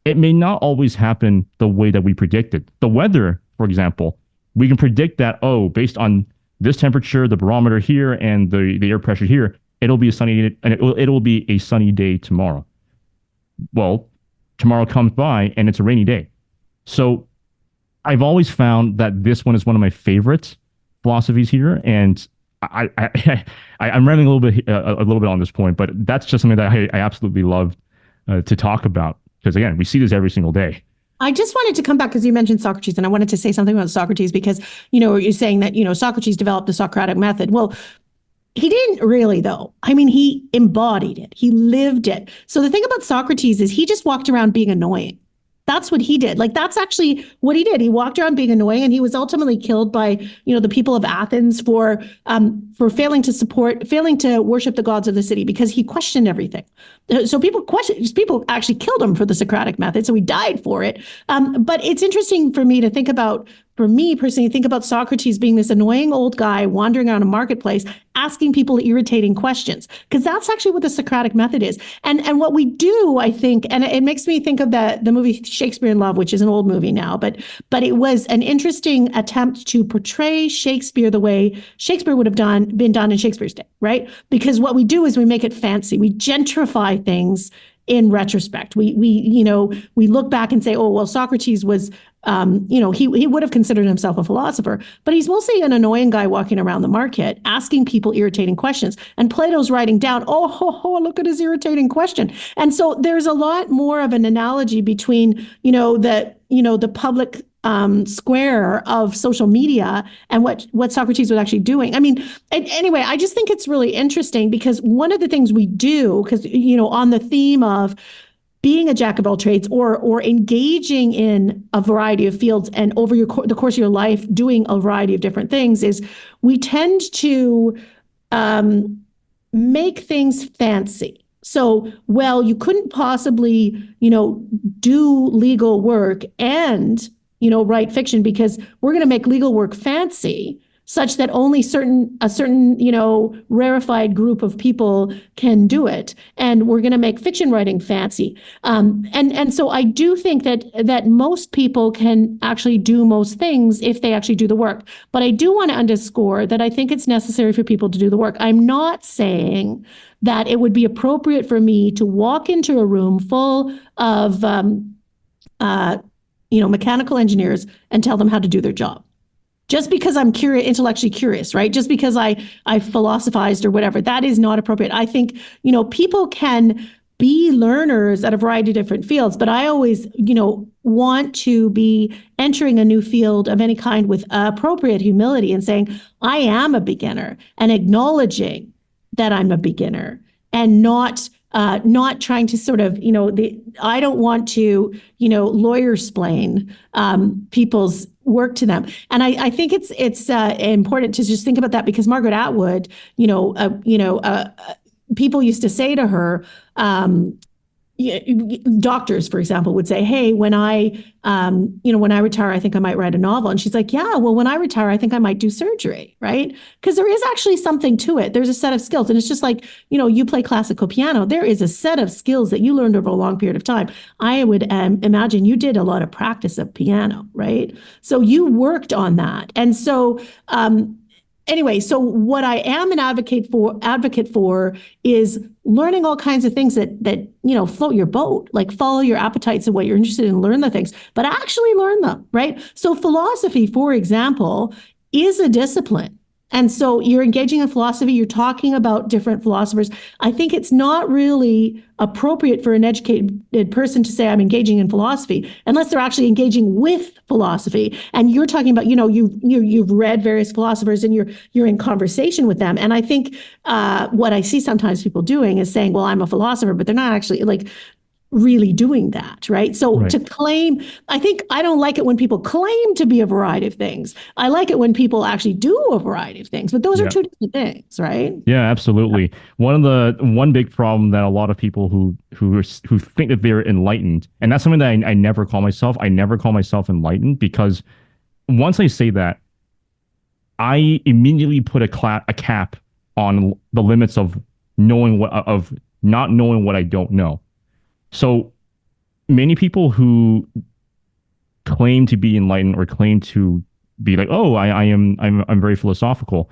it may not always happen the way that we predicted. The weather, for example, we can predict that, oh, based on this temperature, the barometer here, and the air pressure here, it'll be a sunny, and it'll be a sunny day tomorrow. Well, tomorrow comes by and it's a rainy day. So I've always found that this one is one of my favorite philosophies here, and I'm rambling a little bit on this point, but that's just something that I absolutely love to talk about, because again, we see this every single day. I just wanted to come back because you mentioned Socrates, and I wanted to say something about Socrates because, you're saying that, Socrates developed the Socratic method. Well, he didn't really, though. I mean, he embodied it. He lived it. So the thing about Socrates is he just walked around being annoying. That's what he did. Like, that's actually what he did. He walked around being annoying, and he was ultimately killed by, the people of Athens for failing to worship the gods of the city because he questioned everything. So people actually killed him for the Socratic method. So he died for it. But it's interesting for me to think about, for me personally, think about Socrates being this annoying old guy wandering around a marketplace, asking people irritating questions, because that's actually what the Socratic method is. And what we do, I think, and it makes me think of the movie Shakespeare in Love, which is an old movie now, but it was an interesting attempt to portray Shakespeare the way Shakespeare would have been done in Shakespeare's day, right? Because what we do is we make it fancy. We gentrify things in retrospect. We look back and say, oh, well, Socrates was, he would have considered himself a philosopher, but he's mostly an annoying guy walking around the market, asking people irritating questions. And Plato's writing down, look at his irritating question. And so there's a lot more of an analogy between, the public square of social media and what Socrates was actually doing. I mean, anyway, I just think it's really interesting because one of the things we do, because, on the theme of being a jack of all trades or engaging in a variety of fields and over the course of your life doing a variety of different things, is we tend to make things fancy. So, well, you couldn't possibly, do legal work and write fiction because we're going to make legal work fancy such that only a certain, rarefied group of people can do it. And we're going to make fiction writing fancy. And so I do think that most people can actually do most things if they actually do the work. But I do want to underscore that I think it's necessary for people to do the work. I'm not saying that it would be appropriate for me to walk into a room full of, mechanical engineers and tell them how to do their job. Just because I'm intellectually curious, right? Just because I philosophized or whatever, that is not appropriate. I think, people can be learners at a variety of different fields, but I always, want to be entering a new field of any kind with appropriate humility and saying, I am a beginner, and acknowledging that I'm a beginner, and not trying to sort of, I don't want to, lawyer-splain people's work to them. And I think it's important to just think about that, because Margaret Atwood, people used to say to her, doctors, for example, would say, hey, when I retire, I think I might write a novel. And she's like, yeah, well, when I retire, I think I might do surgery, right? Because there is actually something to it. There's a set of skills. And it's just like, you play classical piano. There is a set of skills that you learned over a long period of time. I would imagine you did a lot of practice of piano, right? So you worked on that. And so, anyway, so what I am an advocate for is learning all kinds of things that float your boat, like follow your appetites and what you're interested in, learn the things, but actually learn them, right? So philosophy, for example, is a discipline. And so you're engaging in philosophy, you're talking about different philosophers. I think it's not really appropriate for an educated person to say, I'm engaging in philosophy, unless they're actually engaging with philosophy. And you're talking about, you've read various philosophers and you're in conversation with them. And I think what I see sometimes people doing is saying, well, I'm a philosopher, but they're not actually really doing that, right? So to claim, I don't like it when people claim to be a variety of things. I like it when people actually do a variety of things, but those are two different things, right? Yeah, absolutely. One big problem that a lot of people who think that they're enlightened, and that's something that I never call myself. I never call myself enlightened, because once I say that, I immediately put a cap on the limits of not knowing what I don't know. So many people who claim to be enlightened or claim to be like, oh, I'm very philosophical,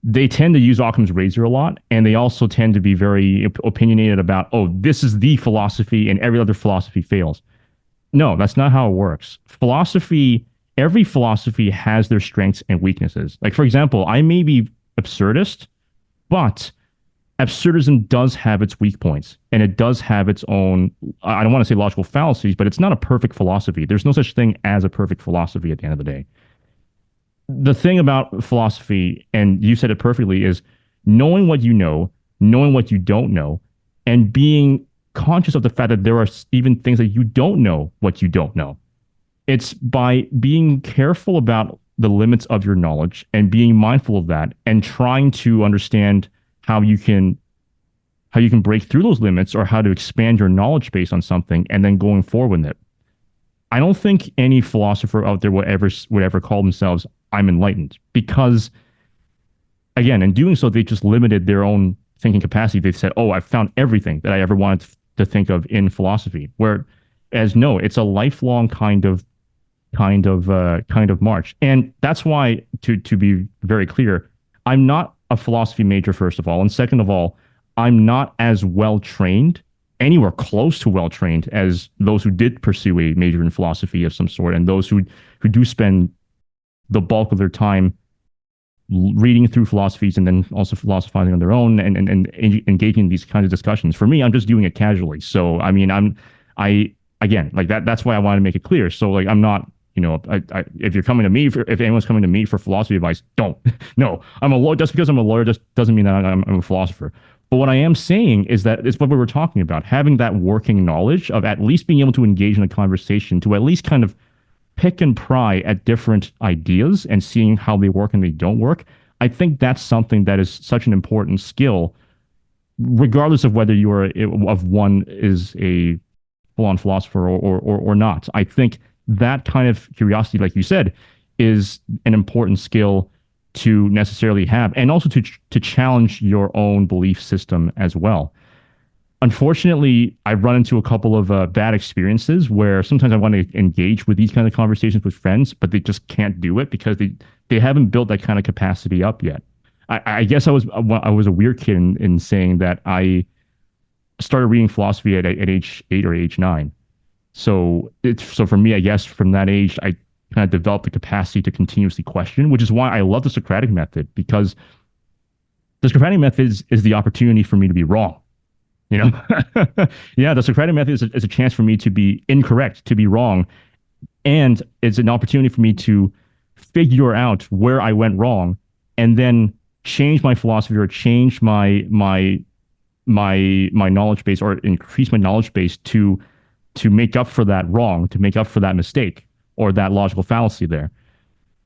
they tend to use Occam's razor a lot, and they also tend to be very opinionated about, oh, this is the philosophy and every other philosophy fails. No, that's not how it works. Every philosophy has their strengths and weaknesses. Like, for example, I may be absurdist, but absurdism does have its weak points, and it does have its own, I don't want to say logical fallacies, but it's not a perfect philosophy. There's no such thing as a perfect philosophy at the end of the day. The thing about philosophy, and you said it perfectly, is knowing what you know, knowing what you don't know, and being conscious of the fact that there are even things that you don't know what you don't know. It's by being careful about the limits of your knowledge and being mindful of that and trying to understand how you can break through those limits, or how to expand your knowledge base on something, and then going forward with it. I don't think any philosopher out there would ever call themselves, I'm enlightened, because, again, in doing so, they just limited their own thinking capacity. They said, oh, I've found everything that I ever wanted to think of in philosophy. Whereas no, it's a lifelong kind of march. And that's why, to be very clear, I'm not a philosophy major, first of all. And second of all, I'm not as well trained, anywhere close to well trained, as those who did pursue a major in philosophy of some sort, and those who do spend the bulk of their time reading through philosophies and then also philosophizing on their own and engaging in these kinds of discussions. For me, I'm just doing it casually. So, I mean, that's why I wanted to make it clear. So, like, I'm not, if you're coming to me, if anyone's coming to me for philosophy advice, don't. No, I'm a lawyer. Just because I'm a lawyer just doesn't mean that I'm a philosopher. But what I am saying is that it's what we were talking about, having that working knowledge of at least being able to engage in a conversation, to at least kind of pick and pry at different ideas and seeing how they work and they don't work. I think that's something that is such an important skill, regardless of whether one is a full-on philosopher or not. I think that kind of curiosity, like you said, is an important skill to necessarily have, and also to challenge your own belief system as well. Unfortunately, I've run into a couple of bad experiences where sometimes I want to engage with these kind of conversations with friends, but they just can't do it because they haven't built that kind of capacity up yet. I guess I was a weird kid in saying that I started reading philosophy at age 8 or age 9. So for me, I guess from that age, I kind of developed the capacity to continuously question, which is why I love the Socratic method, because the Socratic method is the opportunity for me to be wrong. You know, yeah, the Socratic method is a chance for me to be incorrect, to be wrong, and it's an opportunity for me to figure out where I went wrong, and then change my philosophy or change my knowledge base or increase my knowledge base to make up for that wrong, to make up for that mistake or that logical fallacy there.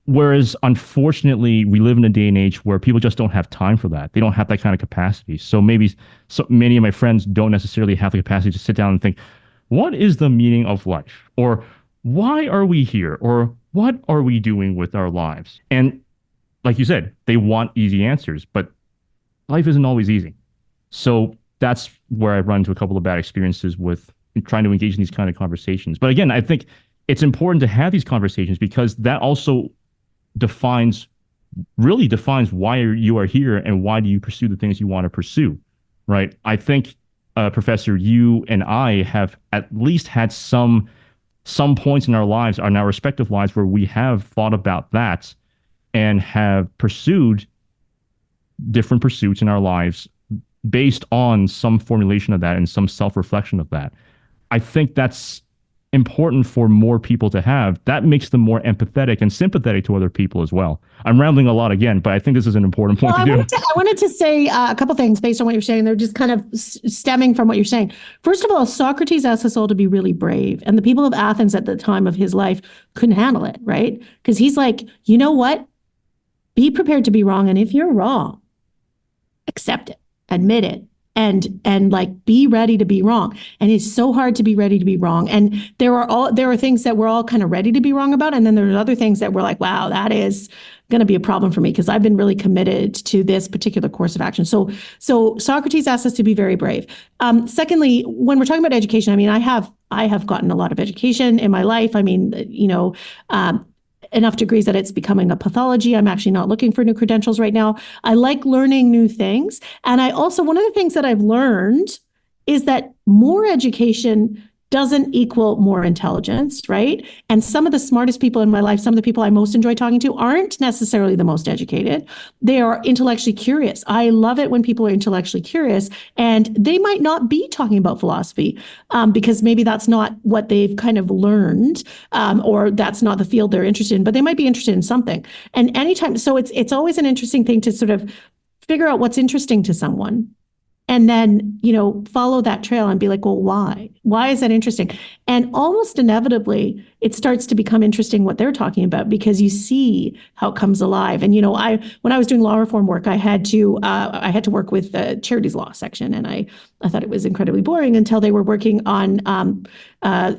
Whereas, unfortunately, we live in a day and age where people just don't have time for that. They don't have that kind of capacity. So maybe so many of my friends don't necessarily have the capacity to sit down and think, what is the meaning of life? Or why are we here? Or what are we doing with our lives? And like you said, they want easy answers, but life isn't always easy. So that's where I run into a couple of bad experiences with trying to engage in these kind of conversations. But again, I think it's important to have these conversations because that also really defines why you are here and why do you pursue the things you want to pursue, right? I think, Professor, you and I have at least had some points in our lives, in our respective lives, where we have thought about that and have pursued different pursuits in our lives based on some formulation of that and some self-reflection of that. I think that's important for more people to have. That makes them more empathetic and sympathetic to other people as well. I'm rambling a lot again, but I think this is an important point to do. I wanted to say a couple things based on what you're saying. They're just kind of stemming from what you're saying. First of all, Socrates asked us all to be really brave. And the people of Athens at the time of his life couldn't handle it, right? Because he's like, you know what? Be prepared to be wrong. And if you're wrong, accept it, admit it, and like be ready to be wrong. And it's so hard to be ready to be wrong. And there are things that we're all kind of ready to be wrong about. And then there's other things that we're like, wow, that is going to be a problem for me because I've been really committed to this particular course of action. So Socrates asks us to be very brave. Secondly, when we're talking about education, I mean, I have gotten a lot of education in my life. I mean, enough degrees that it's becoming a pathology. I'm actually not looking for new credentials right now. I like learning new things. And I also, one of the things that I've learned is that more education doesn't equal more intelligence, right? And some of the smartest people in my life, some of the people I most enjoy talking to aren't necessarily the most educated. They are intellectually curious. I love it when people are intellectually curious and they might not be talking about philosophy because maybe that's not what they've kind of learned or that's not the field they're interested in, but they might be interested in something. And anytime, so it's always an interesting thing to sort of figure out what's interesting to someone. And then, follow that trail and be like, well, why? Why is that interesting? And almost inevitably, it starts to become interesting what they're talking about because you see how it comes alive. And, when I was doing law reform work, I had to work with the charities law section. And I thought it was incredibly boring until they were working on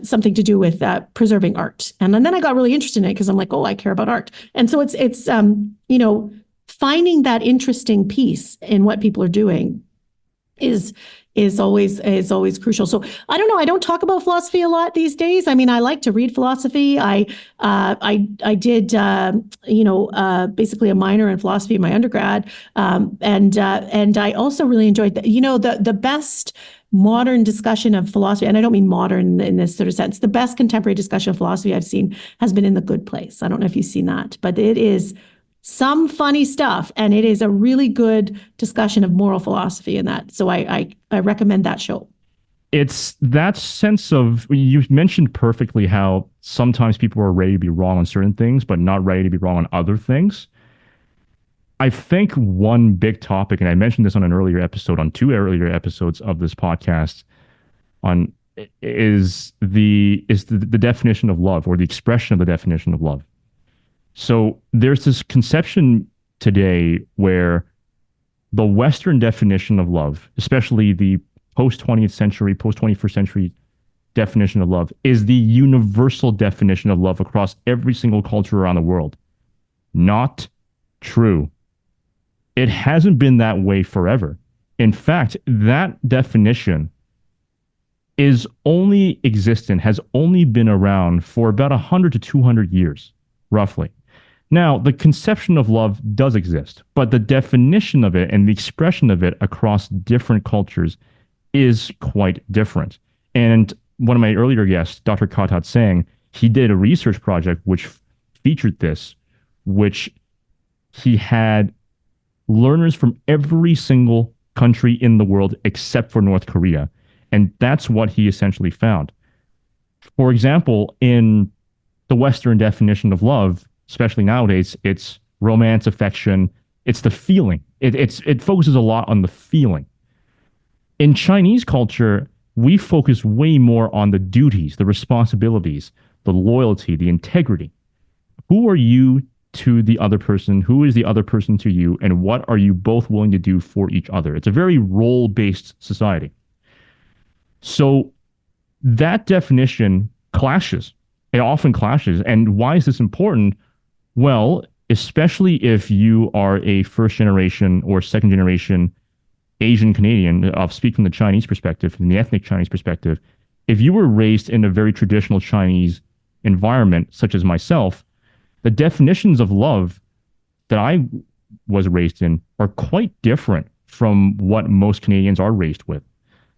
something to do with preserving art. And then I got really interested in it because I'm like, oh, I care about art. And so it's finding that interesting piece in what people are doing is always crucial. So I don't know. I don't talk about philosophy a lot these days. I mean, I like to read philosophy. I did basically a minor in philosophy in my undergrad, and I also really enjoyed the best modern discussion of philosophy, and I don't mean modern in this sort of sense. The best contemporary discussion of philosophy I've seen has been in The Good Place. I don't know if you've seen that, but it is some funny stuff, and it is a really good discussion of moral philosophy in that. So I recommend that show. It's that sense of, you mentioned perfectly how sometimes people are ready to be wrong on certain things, but not ready to be wrong on other things. I think one big topic, and I mentioned this on two earlier episodes of this podcast, is the definition of love, or the expression of the definition of love. So there's this conception today where the Western definition of love, especially the post-20th century, post-21st century definition of love, is the universal definition of love across every single culture around the world. Not true. It hasn't been that way forever. In fact, that definition has only been around for about 100 to 200 years, roughly. Now, the conception of love does exist, but the definition of it and the expression of it across different cultures is quite different. And one of my earlier guests, Dr. Katat Sang, he did a research project which featured this, which he had learners from every single country in the world except for North Korea. And that's what he essentially found. For example, in the Western definition of love, especially nowadays, it's romance, affection, it's the feeling. It focuses a lot on the feeling. In Chinese culture, we focus way more on the duties, the responsibilities, the loyalty, the integrity. Who are you to the other person? Who is the other person to you? And what are you both willing to do for each other? It's a very role-based society. So that definition clashes. It often clashes. And why is this important? Well, especially if you are a first generation or second generation Asian Canadian, I'll speak from the Chinese perspective, from the ethnic Chinese perspective. If you were raised in a very traditional Chinese environment, such as myself, the definitions of love that I was raised in are quite different from what most Canadians are raised with.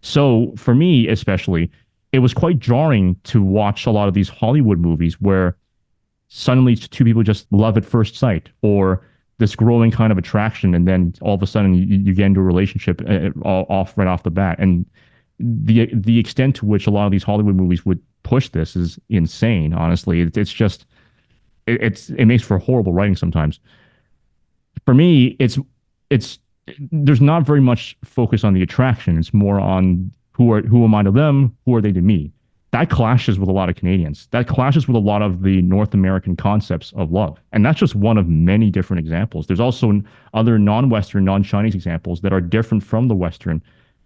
So for me, especially, it was quite jarring to watch a lot of these Hollywood movies where suddenly two people just love at first sight, or this growing kind of attraction, and then all of a sudden you get into a relationship right off the bat. And the extent to which a lot of these Hollywood movies would push this is insane. Honestly, it makes for horrible writing sometimes. For me, it's there's not very much focus on the attraction. It's more on who am I to them, who are they to me. That clashes with a lot of Canadians. That clashes with a lot of the North American concepts of love. And that's just one of many different examples. There's also other non-Western, non-Chinese examples that are different from the Western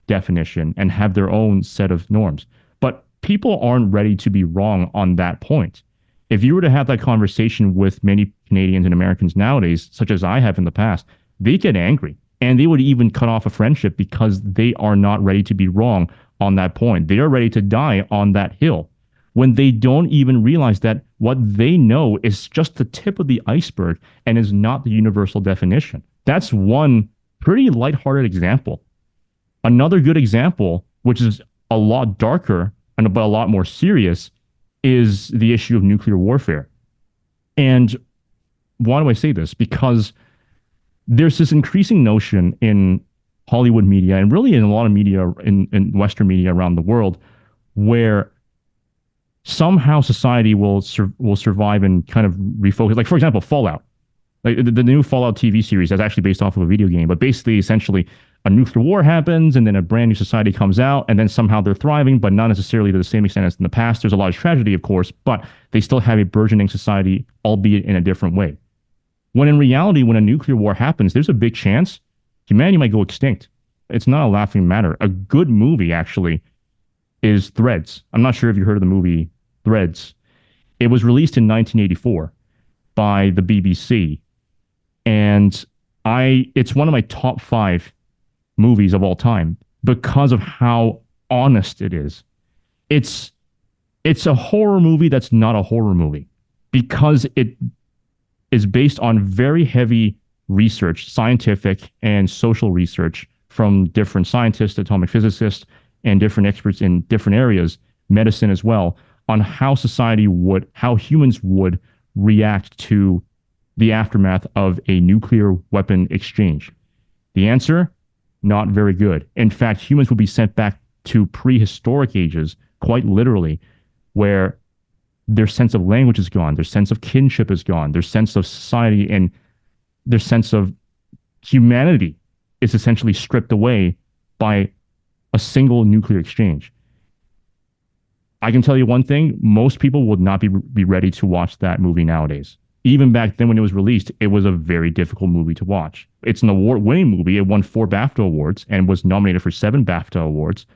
definition and have their own set of norms. But people aren't ready to be wrong on that point. If you were to have that conversation with many Canadians and Americans nowadays, such as I have in the past, they get angry and they would even cut off a friendship because they are not ready to be wrong on that point. They are ready to die on that hill when they don't even realize that what they know is just the tip of the iceberg and is not the universal definition. That's one pretty lighthearted example. Another good example, which is a lot darker but a lot more serious, is the issue of nuclear warfare. And why do I say this? Because there's this increasing notion in Hollywood media and really in a lot of media in Western media around the world, where somehow society will survive and kind of refocus. Like, for example, Fallout. Like the new Fallout TV series that's actually based off of a video game, but basically, essentially, a nuclear war happens and then a brand new society comes out and then somehow they're thriving, but not necessarily to the same extent as in the past. There's a lot of tragedy, of course, but they still have a burgeoning society, albeit in a different way. When in reality, when a nuclear war happens, there's a big chance humanity might go extinct. It's not a laughing matter. A good movie, actually, is Threads. I'm not sure if you heard of the movie Threads. It was released in 1984 by the BBC. And it's one of my top 5 movies of all time because of how honest it is. It's a horror movie that's not a horror movie because it is based on very heavy research, scientific and social research from different scientists, atomic physicists, and different experts in different areas, medicine as well, on how how humans would react to the aftermath of a nuclear weapon exchange. The answer, not very good. In fact, humans would be sent back to prehistoric ages, quite literally, where their sense of language is gone, their sense of kinship is gone, their sense of society and their sense of humanity is essentially stripped away by a single nuclear exchange. I can tell you one thing, most people would not be ready to watch that movie nowadays. Even back then when it was released, it was a very difficult movie to watch. It's an award-winning movie. It won 4 BAFTA awards and was nominated for 7 BAFTA awards.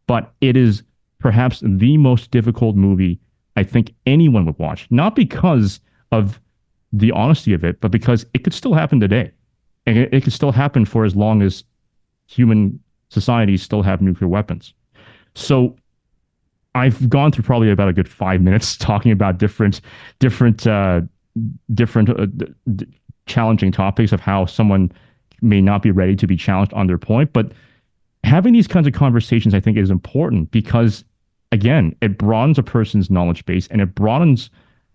But it is perhaps the most difficult movie I think anyone would watch. Not because of the honesty of it, but because it could still happen today. And it could still happen for as long as human societies still have nuclear weapons. So I've gone through probably about a good 5 minutes talking about different challenging topics of how someone may not be ready to be challenged on their point. But having these kinds of conversations, I think, is important because, again, it broadens a person's knowledge base and it broadens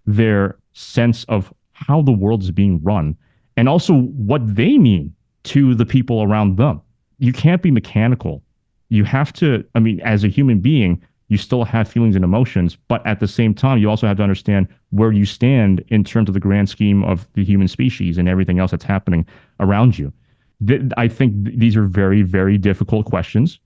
their sense of how the world is being run and also what they mean to the people around them. you can't be mechanical. You have to, I mean, as a human being, you still have feelings and emotions, but at the same time, you also have to understand where you stand in terms of the grand scheme of the human species and everything else that's happening around you. I think these are very, very difficult questions,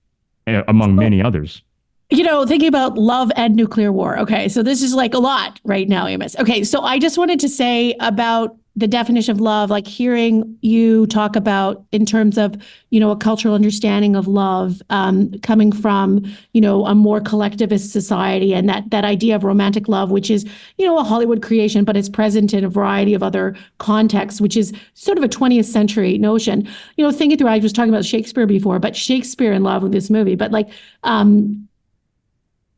among many others. Thinking about love and nuclear war. Okay, so this is like a lot right now, Amos. Okay, so I just wanted to say about the definition of love, like hearing you talk about in terms of, a cultural understanding of love, coming from, a more collectivist society, and that idea of romantic love, which is, a Hollywood creation, but it's present in a variety of other contexts, which is sort of a 20th century notion. Thinking through, I was talking about Shakespeare before, but Shakespeare in love with this movie, but like,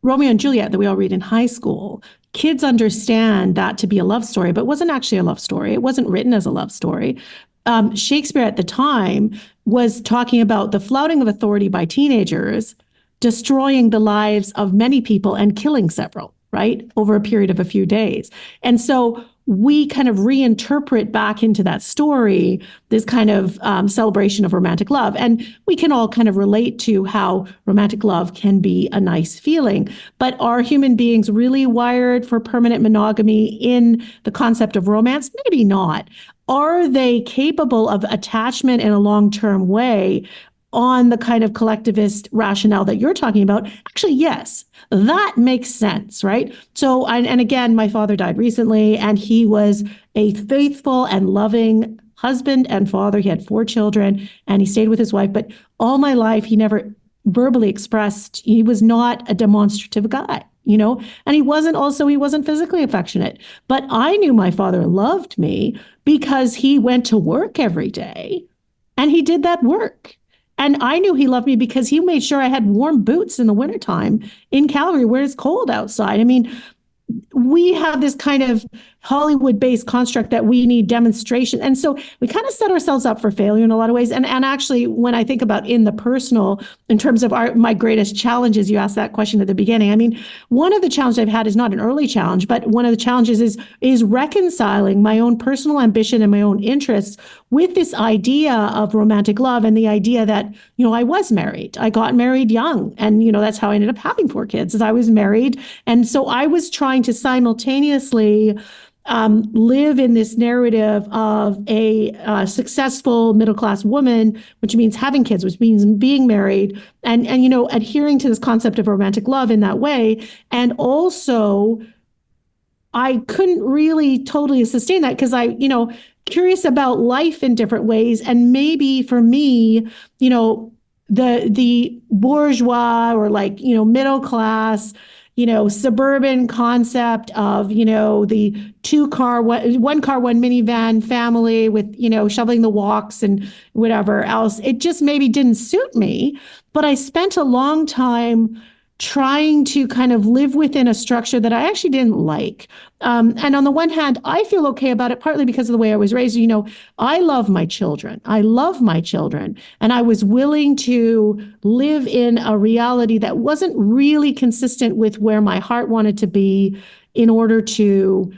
Romeo and Juliet that we all read in high school, kids understand that to be a love story, but it wasn't actually a love story. It wasn't written as a love story. Shakespeare at the time was talking about the flouting of authority by teenagers, destroying the lives of many people and killing several, right, over a period of a few days. And so we kind of reinterpret back into that story this kind of celebration of romantic love. And we can all kind of relate to how romantic love can be a nice feeling. But are human beings really wired for permanent monogamy in the concept of romance? Maybe not. Are they capable of attachment in a long-term way on the kind of collectivist rationale that you're talking about? Actually, yes, that makes sense, right? So, and again, my father died recently, and he was a faithful and loving husband and father. He had 4 children, and he stayed with his wife. But all my life, he never verbally expressed, he was not a demonstrative guy, and he wasn't physically affectionate. But I knew my father loved me because he went to work every day and he did that work. And I knew he loved me because he made sure I had warm boots in the wintertime in Calgary where it's cold outside. I mean, we have this kind of Hollywood-based construct that we need demonstration. And so we kind of set ourselves up for failure in a lot of ways. And actually, when I think about in the personal, in terms of my greatest challenges, you asked that question at the beginning. I mean, one of the challenges I've had is not an early challenge, but one of the challenges is reconciling my own personal ambition and my own interests with this idea of romantic love and the idea that, I was married. I got married young. And, that's how I ended up having 4 kids, is I was married. And so I was trying to simultaneously live in this narrative of a successful middle-class woman, which means having kids, which means being married, and adhering to this concept of romantic love in that way. And also, I couldn't really totally sustain that because I, curious about life in different ways. And maybe for me, the bourgeois or middle class, suburban concept of, the 2-car, 1-car, 1 minivan family with, shoveling the walks and whatever else. It just maybe didn't suit me. But I spent a long time trying to kind of live within a structure that I actually didn't like. And on the one hand, I feel okay about it, partly because of the way I was raised. I love my children. I love my children. And I was willing to live in a reality that wasn't really consistent with where my heart wanted to be in order to,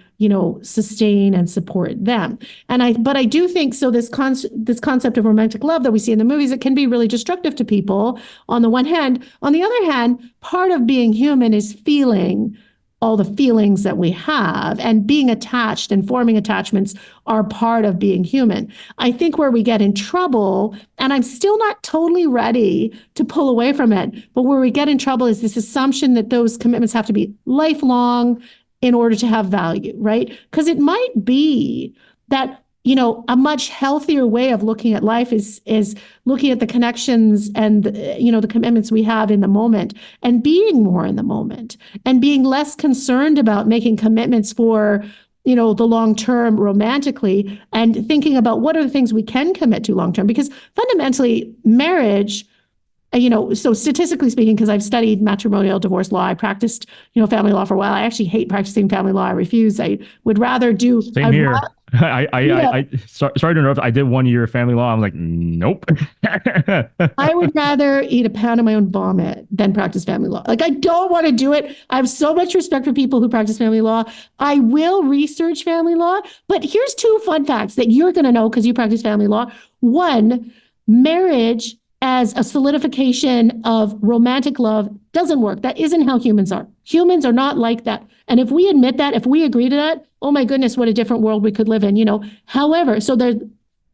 sustain and support them. But I do think so. This concept of romantic love that we see in the movies, it can be really destructive to people on the one hand. On the other hand, part of being human is feeling all the feelings that we have, and being attached and forming attachments are part of being human. I think where we get in trouble, and I'm still not totally ready to pull away from it, but where we get in trouble is this assumption that those commitments have to be lifelong in order to have value, right? Because it might be that, a much healthier way of looking at life is looking at the connections and, the commitments we have in the moment, and being more in the moment, and being less concerned about making commitments for, the long term romantically, and thinking about what are the things we can commit to long term. Because fundamentally, marriage, so statistically speaking, because I've studied matrimonial divorce law, I practiced, family law for a while. I actually hate practicing family law. I refuse. I would rather do. Same here. Sorry to interrupt. I did 1 year of family law. I'm like, nope. I would rather eat a pound of my own vomit than practice family law. I don't want to do it. I have so much respect for people who practice family law. I will research family law, but here's 2 fun facts that you're going to know because you practice family law. One, marriage as a solidification of romantic love doesn't work. That isn't how humans are. Humans are not like that. And if we admit that, if we agree to that, oh my goodness, what a different world we could live in, you know. However, so there's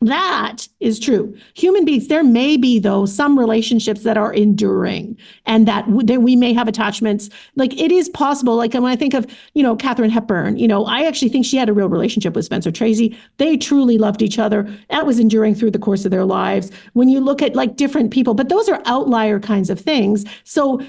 that is true. Human beings, there may be, though, some relationships that are enduring and that we may have attachments. Like it is possible. Like when I think of, you know, Katharine Hepburn, you know, I actually think she had a real relationship with Spencer Tracy. They truly loved each other. That was enduring through the course of their lives. When you look at like different people, but those are outlier kinds of things. So,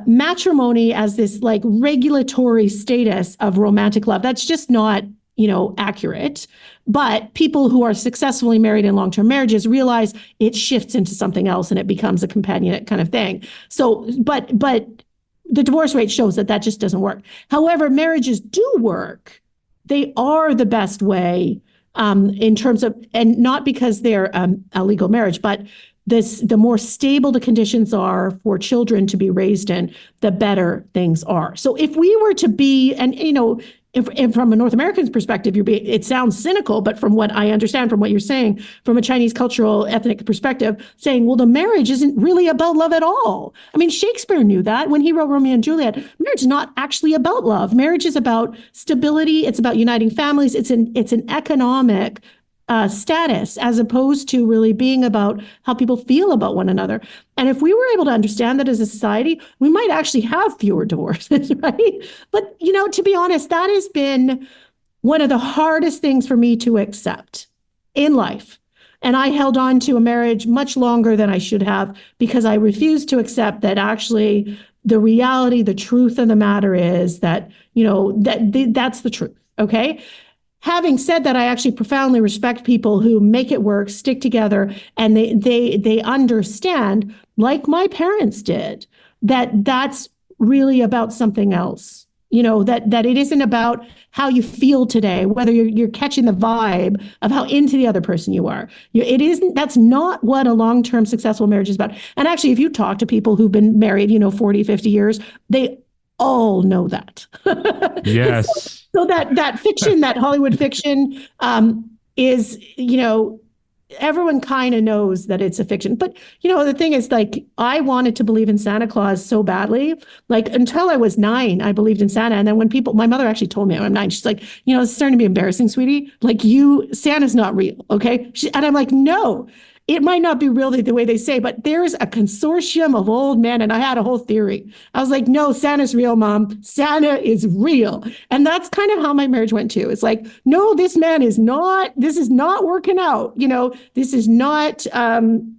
matrimony as this like regulatory status of romantic love, that's just not, you know, accurate. But people who are successfully married in long-term marriages realize it shifts into something else and it becomes a companionate kind of thing. So, but the divorce rate shows that just doesn't work. However, marriages do work. They are the best way in terms of, and not because they're a legal marriage, but the more stable the conditions are for children to be raised in, the better things are. So if we were to be, and you know, if from a North American's perspective, it sounds cynical, but from what I understand from what you're saying, from a Chinese cultural ethnic perspective, saying, well, the marriage isn't really about love at all. I mean, Shakespeare knew that when he wrote Romeo and Juliet. Marriage is not actually about love. Marriage is about stability. It's about uniting families. It's an economic status, as opposed to really being about how people feel about one another. And if we were able to understand that as a society, we might actually have fewer divorces, right? But, you know, to be honest, that has been one of the hardest things for me to accept in life. And I held on to a marriage much longer than I should have because I refused to accept that actually the reality, the truth of the matter is that, you know, that's the truth. Okay. Having said that, I actually profoundly respect people who make it work, stick together, and they understand, like my parents did, that that's really about something else. You know, that it isn't about how you feel today, whether you're catching the vibe of how into the other person you are. It isn't, that's not what a long-term successful marriage is about. And actually, if you talk to people who've been married, you know, 40, 50 years, they all know that. Yes. So that fiction, that Hollywood fiction, is, you know, everyone kind of knows that it's a fiction. But, you know, the thing is, like, I wanted to believe in Santa Claus so badly. Like, until I was 9, I believed in Santa. And then when my mother actually told me I'm 9, she's like, you know, it's starting to be embarrassing, sweetie. Like, Santa's not real, okay? And I'm like, no. It might not be really the way they say, but there's a consortium of old men. And I had a whole theory. I was like, no, Santa's real, Mom. Santa is real. And that's kind of how my marriage went too. It's like, no, this is not working out. You know, this is not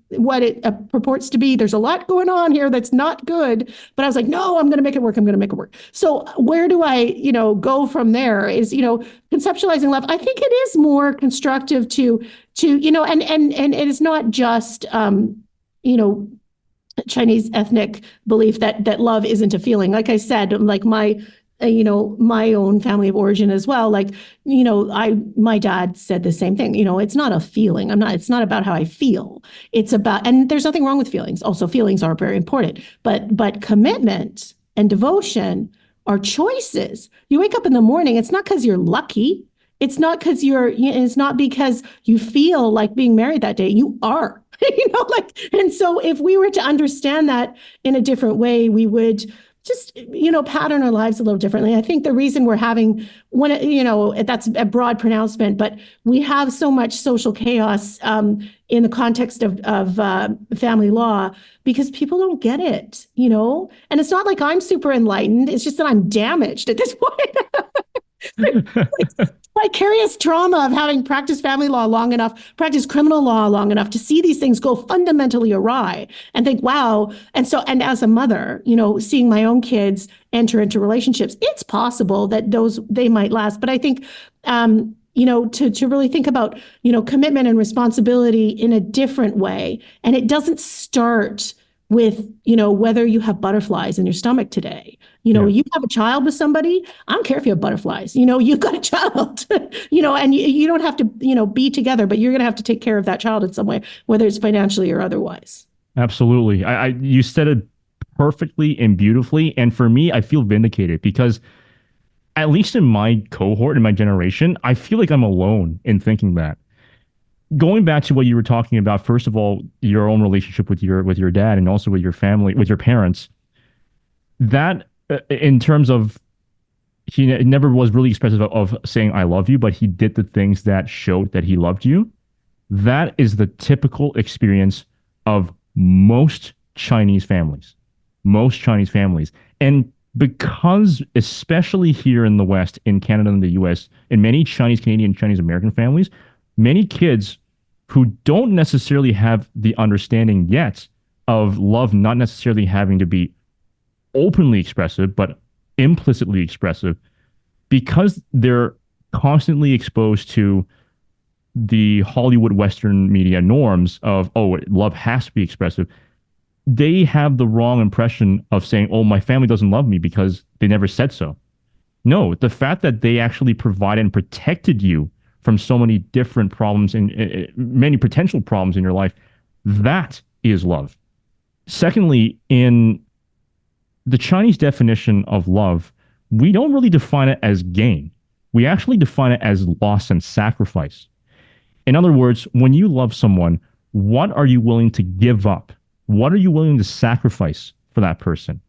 what it purports to be. There's a lot going on here that's not good. But I was like, no, I'm going to make it work. I'm going to make it work. So where do I, you know, go from there is, you know, conceptualizing love. I think it is more constructive to, you know, and it is not just, you know, Chinese ethnic belief that love isn't a feeling. Like I said, like my own family of origin as well. Like, you know, my dad said the same thing. You know, it's not a feeling. It's not about how I feel. It's about, and there's nothing wrong with feelings. Also, feelings are very important. But commitment and devotion are choices. You wake up in the morning. It's not because you're lucky. It's not because it's not because you feel like being married that day. You are, you know, like, and so if we were to understand that in a different way, we would just, you know, pattern our lives a little differently. I think the reason we're having you know, that's a broad pronouncement, but we have so much social chaos in the context of family law because people don't get it, you know, and it's not like I'm super enlightened. It's just that I'm damaged at this point. Vicarious trauma of having practiced family law long enough, practiced criminal law long enough to see these things go fundamentally awry and think, wow. And as a mother, you know, seeing my own kids enter into relationships, it's possible that they might last. But I think, you know, to really think about, you know, commitment and responsibility in a different way. And it doesn't start with, you know, whether you have butterflies in your stomach today. You know, you have a child with somebody. I don't care if you have butterflies. You know, you've got a child, you know, and you don't have to, you know, be together, but you're going to have to take care of that child in some way, whether it's financially or otherwise. Absolutely. You said it perfectly and beautifully. And for me, I feel vindicated because at least in my cohort, in my generation, I feel like I'm alone in thinking that. going back to what you were talking about, first of all, your own relationship with your dad, and also with your family, with your parents, that in terms of he never was really expressive of saying I love you, but he did the things that showed that he loved you. That is the typical experience of most Chinese families. Most Chinese families. And because, especially here in the West, in Canada and the US, in many Chinese Canadian, Chinese American families, many kids who don't necessarily have the understanding yet of love not necessarily having to be openly expressive, but implicitly expressive, because they're constantly exposed to the Hollywood Western media norms of, oh, love has to be expressive. They have the wrong impression of saying, oh, my family doesn't love me because they never said so. No, the fact that they actually provided and protected you from so many different problems and many potential problems in your life, that is love. Secondly, in the Chinese definition of love, we don't really define it as gain. We actually define it as loss and sacrifice. In other words, when you love someone, what are you willing to give up? What are you willing to sacrifice for that person?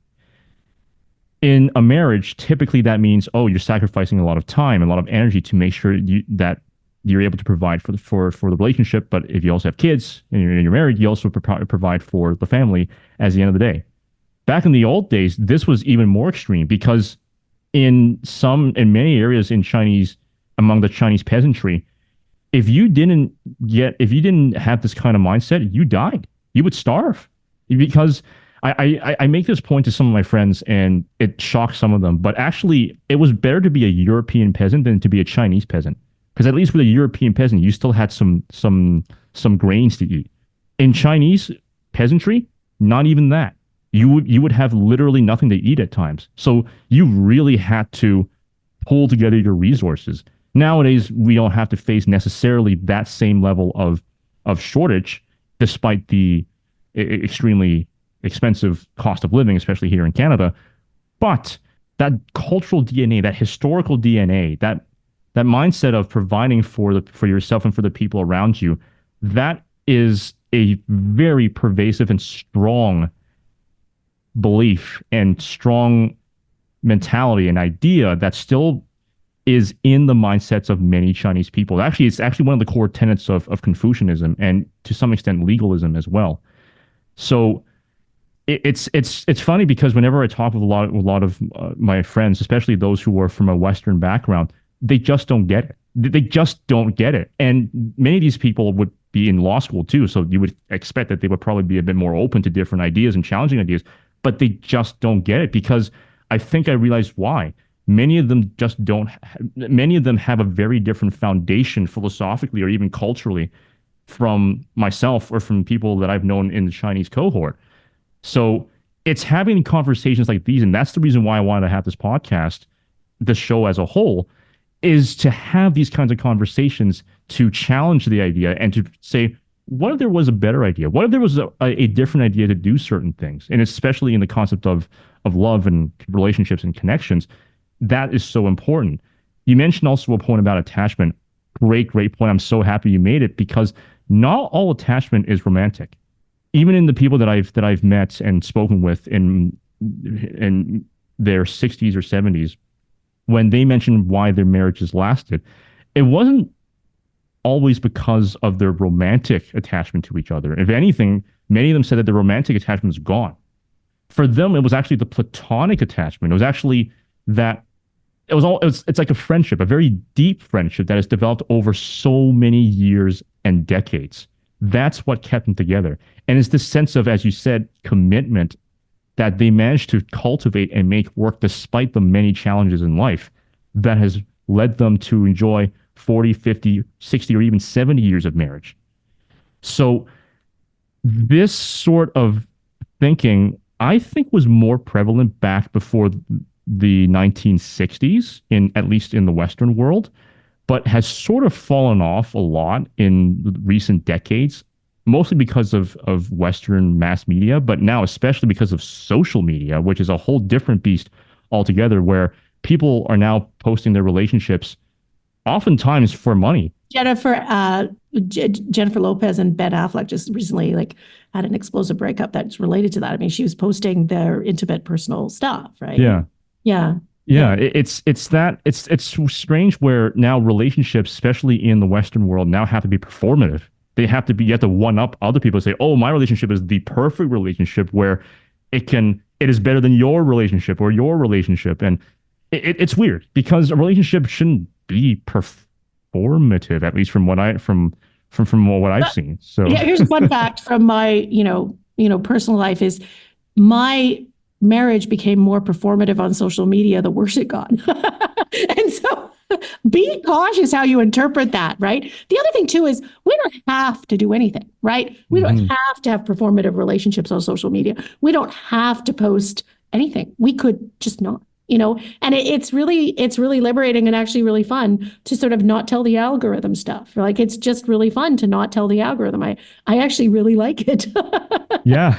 In a marriage, typically that means, oh, you're sacrificing a lot of time, a lot of energy to make sure that you're able to provide for the relationship. But if you also have kids and you're married, you also provide for the family at the end of the day. Back in the old days, this was even more extreme, because in many areas among the Chinese peasantry, if you didn't have this kind of mindset, you died. You would starve. Because I make this point to some of my friends, and it shocks some of them, but actually it was better to be a European peasant than to be a Chinese peasant. Because at least with a European peasant, you still had some grains to eat. In Chinese peasantry, not even that. You would have literally nothing to eat at times. So you really had to pull together your resources. Nowadays, we don't have to face necessarily that same level of shortage, despite the extremely expensive cost of living, especially here in Canada. But that cultural DNA, that historical DNA, that mindset of providing for yourself and for the people around you, that is a very pervasive and strong belief and strong mentality and idea that still is in the mindsets of many Chinese people. Actually, it's actually one of the core tenets of Confucianism, and to some extent legalism as well. So it's funny, because whenever I talk with a lot of my friends, especially those who are from a Western background, they just don't get it. They just don't get it. And many of these people would be in law school too, so you would expect that they would probably be a bit more open to different ideas and challenging ideas, but they just don't get it, because I think I realized why. Many of them have a very different foundation philosophically or even culturally from myself or from people that I've known in the Chinese cohort. So it's having conversations like these, and that's the reason why I wanted to have this podcast, the show as a whole, is to have these kinds of conversations to challenge the idea and to say, what if there was a better idea? What if there was a different idea to do certain things? And especially in the concept of love and relationships and connections, that is so important. You mentioned also a point about attachment. Great point. I'm so happy you made it, because not all attachment is romantic. Even in the people that I've met and spoken with in their 60s or 70s, when they mentioned why their marriages lasted, it wasn't always because of their romantic attachment to each other. If anything, many of them said that the romantic attachment was gone. For them, it was actually the platonic attachment. It was actually that it's like a friendship, a very deep friendship that has developed over so many years and decades. That's what kept them together. And it's this sense of, as you said, commitment that they managed to cultivate and make work despite the many challenges in life, that has led them to enjoy 40, 50, 60, or even 70 years of marriage. So this sort of thinking, I think, was more prevalent back before the 1960s, at least in the Western world, but has sort of fallen off a lot in recent decades, mostly because of Western mass media, but now especially because of social media, which is a whole different beast altogether, where people are now posting their relationships oftentimes for money. Jennifer Lopez and Ben Affleck just recently like had an explosive breakup that's related to that. I mean, she was posting their intimate personal stuff, right? Yeah. Yeah. Yeah, it's strange where now relationships, especially in the Western world, now have to be performative. They have to be, you have to one up other people and say, oh, my relationship is the perfect relationship where it is better than your relationship or your relationship. And it's weird because a relationship shouldn't be performative, at least from what I've seen. So yeah, here's a fun fact from my, personal life is my marriage became more performative on social media the worse it got. And so be cautious how you interpret that, right? The other thing too is we don't have to do anything, right? We don't have to have performative relationships on social media. We don't have to post anything. We could just not. And it's really liberating and actually really fun to sort of not tell the algorithm stuff. Like it's just really fun to not tell the algorithm. I actually really like it. Yeah.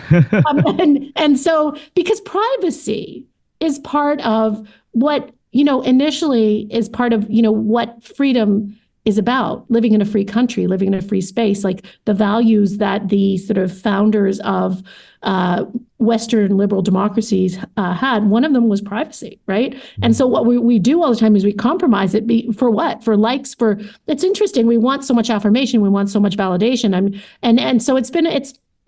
And so because privacy is part of what, initially is part of, what freedom is about, living in a free country, living in a free space, like the values that the sort of founders of Western liberal democracies had. One of them was privacy, right? And so what we do all the time is we compromise it for what? For likes, it's interesting. We want so much affirmation. We want so much validation. And so it's an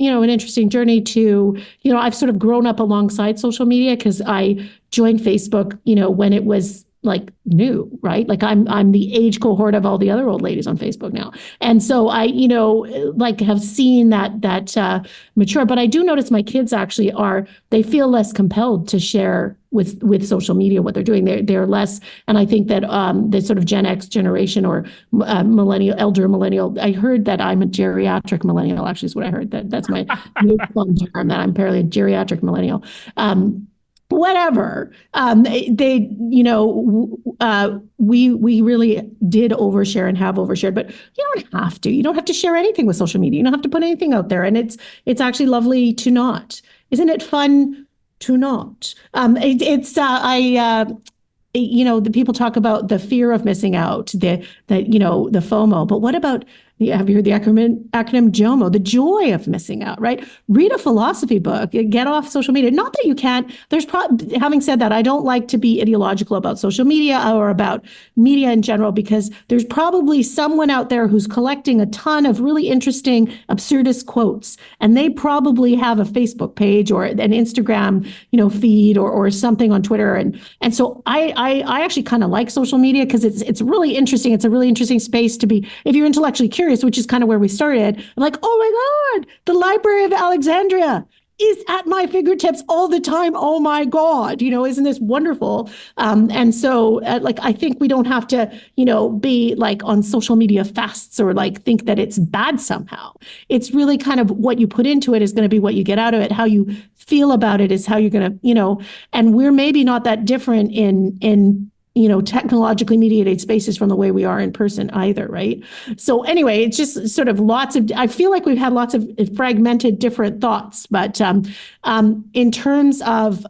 interesting journey to, I've sort of grown up alongside social media because I joined Facebook, when it was like new, right? Like I'm the age cohort of all the other old ladies on Facebook now. And so I, like have seen that mature, but I do notice my kids actually they feel less compelled to share with social media what they're doing. They're less, and I think that the sort of Gen X generation or elder millennial, I heard that I'm a geriatric millennial, actually is what I heard. That's my new fun term, that I'm apparently a geriatric millennial. Whatever. We really did overshare and have overshared, but you don't have to. You don't have to share anything with social media. You don't have to put anything out there. And it's actually lovely to not. Isn't it fun to not? The people talk about the fear of missing out, the FOMO, but what about, have you heard the acronym JOMO, the joy of missing out, right? Read a philosophy book, get off social media. Not that you can't, having said that, I don't like to be ideological about social media or about media in general, because there's probably someone out there who's collecting a ton of really interesting absurdist quotes, and they probably have a Facebook page or an Instagram, feed or something on Twitter. And so I actually kind of like social media because it's really interesting. It's a really interesting space to be, if you're intellectually curious, which is kind of where we started. I'm like, oh my God, the Library of Alexandria is at my fingertips all the time. Oh my God, isn't this wonderful? And so I think we don't have to, be like on social media fasts or like think that it's bad somehow. It's really kind of what you put into it is going to be what you get out of it. How you feel about it is how you're going to, and we're maybe not that different in technologically mediated spaces from the way we are in person either, right? So anyway, it's just sort of I feel like we've had lots of fragmented different thoughts, but in terms of,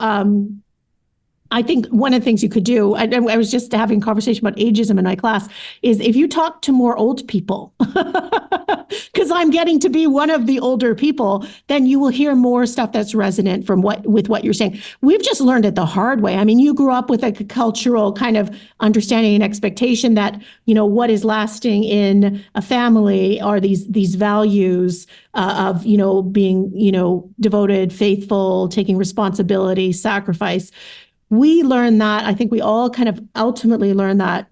I think one of the things you could do, I was just having a conversation about ageism in my class, is if you talk to more old people, because I'm getting to be one of the older people, then you will hear more stuff that's resonant with what you're saying. We've just learned it the hard way. I mean, you grew up with a cultural kind of understanding and expectation that, what is lasting in a family are these values of, being, devoted, faithful, taking responsibility, sacrifice. We learn that. I think we all kind of ultimately learn that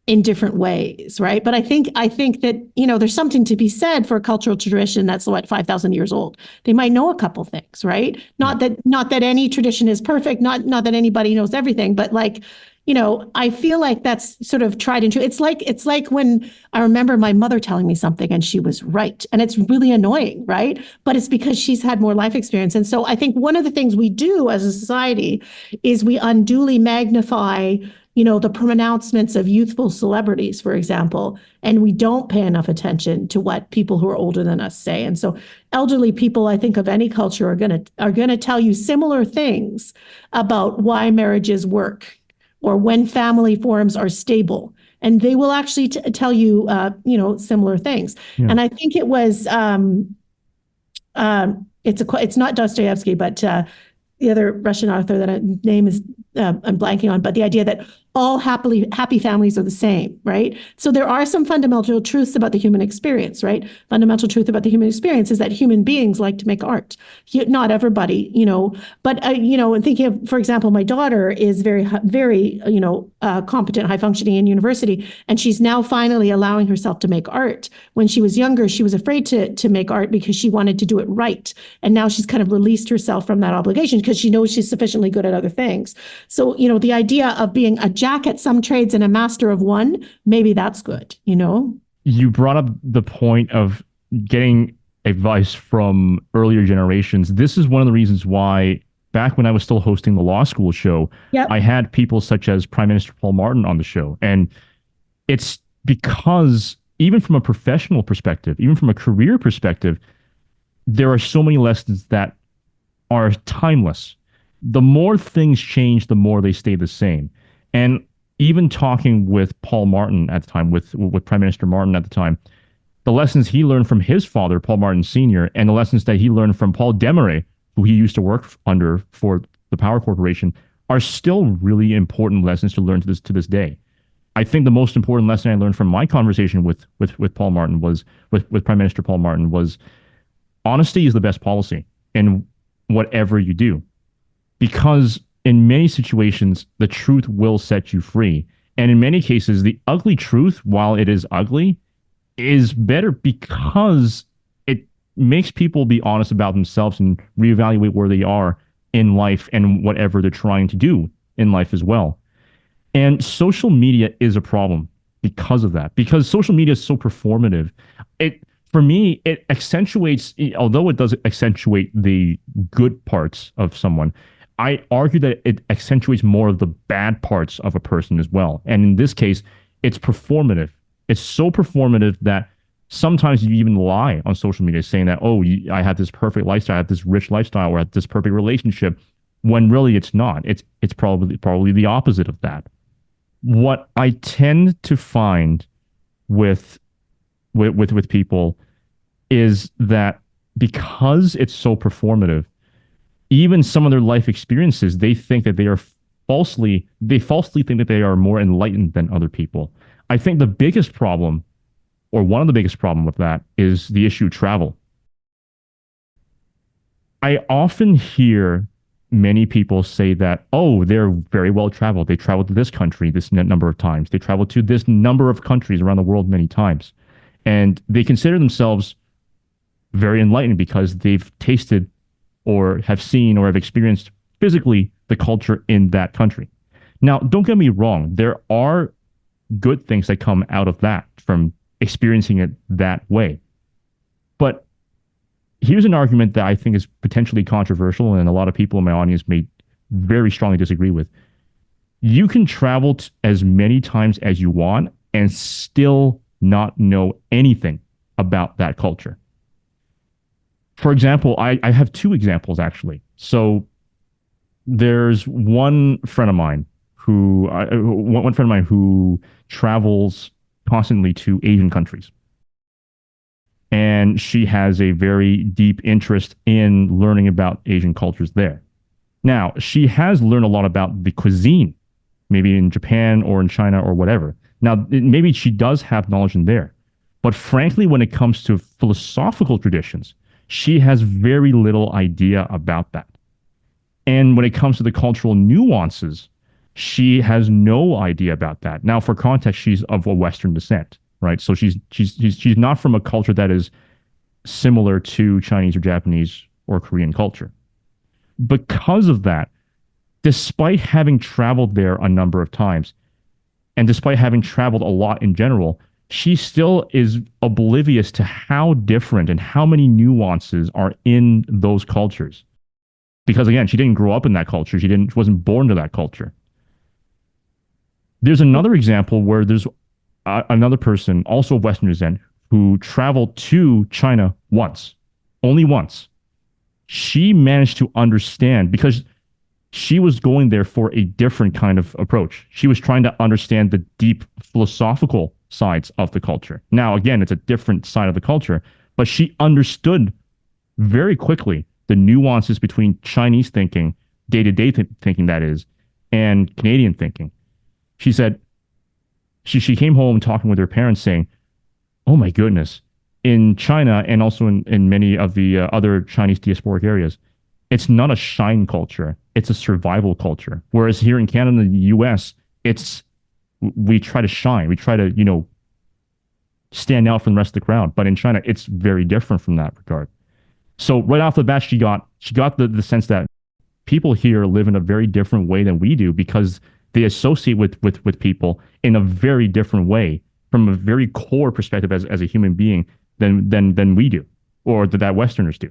in different ways, right? But I think that, there's something to be said for a cultural tradition that's 5,000 years old. They might know a couple things, right? Not that any tradition is perfect, not that anybody knows everything, but I feel like that's sort of tried and true. It's like when I remember my mother telling me something and she was right. And it's really annoying, right? But it's because she's had more life experience. And so I think one of the things we do as a society is we unduly magnify, the pronouncements of youthful celebrities, for example, and we don't pay enough attention to what people who are older than us say. And so elderly people, I think, of any culture are gonna tell you similar things about why marriages work, or when family forms are stable, and they will actually tell you, similar things. Yeah. And I think it was, it's not Dostoevsky, but the other Russian author that name is I'm blanking on, but the idea that all happy families are the same, right? So there are some fundamental truths about the human experience, right? Fundamental truth about the human experience is that human beings like to make art. Not everybody, but thinking of, for example, my daughter is very, very, competent, high functioning in university, and she's now finally allowing herself to make art. When she was younger, she was afraid to make art because she wanted to do it right, and now she's kind of released herself from that obligation because she knows she's sufficiently good at other things. So, the idea of being a jack at some trades and a master of one, maybe that's good, You brought up the point of getting advice from earlier generations. This is one of the reasons why, back when I was still hosting the law school show, Yep. I had people such as Prime Minister Paul Martin on the show. And it's because even from a professional perspective, even from a career perspective, there are so many lessons that are timeless. The more things change, the more they stay the same. And even talking with Paul Martin at the time, with Prime Minister Martin at the time, the lessons he learned from his father, Paul Martin Sr., and the lessons that he learned from Paul Desmarais, who he used to work under for the Power Corporation, are still really important lessons to learn to this day. I think the most important lesson I learned from my conversation with Paul Martin was with Prime Minister Paul Martin was honesty is the best policy in whatever you do. Because in many situations, the truth will set you free. And in many cases, the ugly truth, while it is ugly, is better because it makes people be honest about themselves and reevaluate where they are in life and whatever they're trying to do in life as well. And social media is a problem because of that, because social media is so performative. For me, it accentuates, although it does accentuate the good parts of someone, I argue that it accentuates more of the bad parts of a person as well. And in this case, it's performative. It's so performative that sometimes you even lie on social media saying that, I have this perfect lifestyle, I have this rich lifestyle, or I have this perfect relationship, when really it's not. It's probably the opposite of that. What I tend to find with people is that because it's so performative, even some of their life experiences, they think that they falsely think that they are more enlightened than other people. I think the biggest problem, or one of the biggest problems with that, is the issue of travel. I often hear many people say that, they're very well traveled. They traveled to this country this number of times. They traveled to this number of countries around the world many times. And they consider themselves very enlightened because they've tasted or have seen or have experienced physically the culture in that country. Now, don't get me wrong. There are good things that come out of that from experiencing it that way. But here's an argument that I think is potentially controversial, and a lot of people in my audience may very strongly disagree with. You can travel as many times as you want and still not know anything about that culture. For example, I have two examples, actually. So there's one friend of mine who travels constantly to Asian countries. And she has a very deep interest in learning about Asian cultures there. Now, she has learned a lot about the cuisine, maybe in Japan or in China or whatever. Now, maybe she does have knowledge in there. But frankly, when it comes to philosophical traditions, she has very little idea about that. And when it comes to the cultural nuances, she has no idea about that. Now, for context, she's of a Western descent, right? So she's not from a culture that is similar to Chinese or Japanese or Korean culture. Because of that, despite having traveled there a number of times, and despite having traveled a lot in general, she still is oblivious to how different and how many nuances are in those cultures. Because again, she didn't grow up in that culture. She wasn't born to that culture. There's another example where there's another person, also of Western descent, who traveled to China once, only once. She managed to understand, because she was going there for a different kind of approach. She was trying to understand the deep philosophical sides of the culture. Now, again, it's a different side of the culture, but she understood very quickly the nuances between Chinese thinking, day-to-day thinking that is, and Canadian thinking. She said she came home talking with her parents saying, oh my goodness, in China and also in many of the other Chinese diasporic areas, it's not a shine culture, it's a survival culture. Whereas here in Canada and the US, we try to shine, we try to, stand out from the rest of the crowd. But in China, it's very different from that regard. So right off the bat, she got the sense that people here live in a very different way than we do because they associate with people in a very different way from a very core perspective as a human being than we do, or that Westerners do.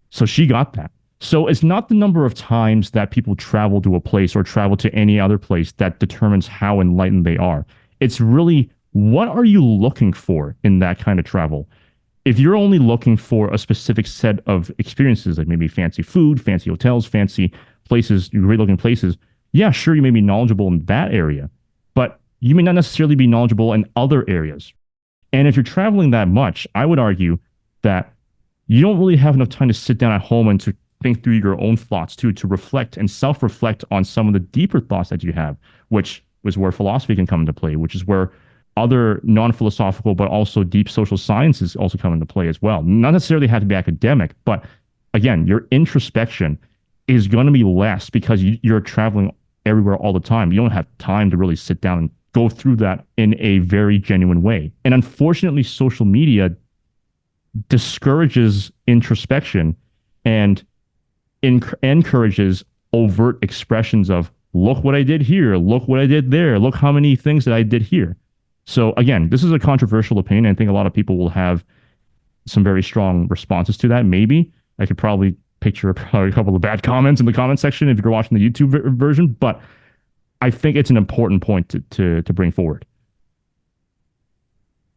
So she got that. So it's not the number of times that people travel to a place or travel to any other place that determines how enlightened they are. It's really, what are you looking for in that kind of travel? If you're only looking for a specific set of experiences, like maybe fancy food, fancy hotels, fancy places, great looking places, yeah, sure, you may be knowledgeable in that area, but you may not necessarily be knowledgeable in other areas. And if you're traveling that much, I would argue that you don't really have enough time to sit down at home and to think through your own thoughts too, to reflect and self-reflect on some of the deeper thoughts that you have, which was where philosophy can come into play, which is where other non-philosophical but also deep social sciences also come into play as well. Not necessarily have to be academic, but again, your introspection is going to be less because you're traveling everywhere all the time. You don't have time to really sit down and go through that in a very genuine way. And unfortunately, social media discourages introspection and encourages overt expressions of, look what I did here, look what I did there, look how many things that I did here. So again, this is a controversial opinion. I think a lot of people will have some very strong responses to that. Maybe I could probably picture a couple of bad comments in the comment section if you're watching the YouTube version, but I think it's an important point to bring forward.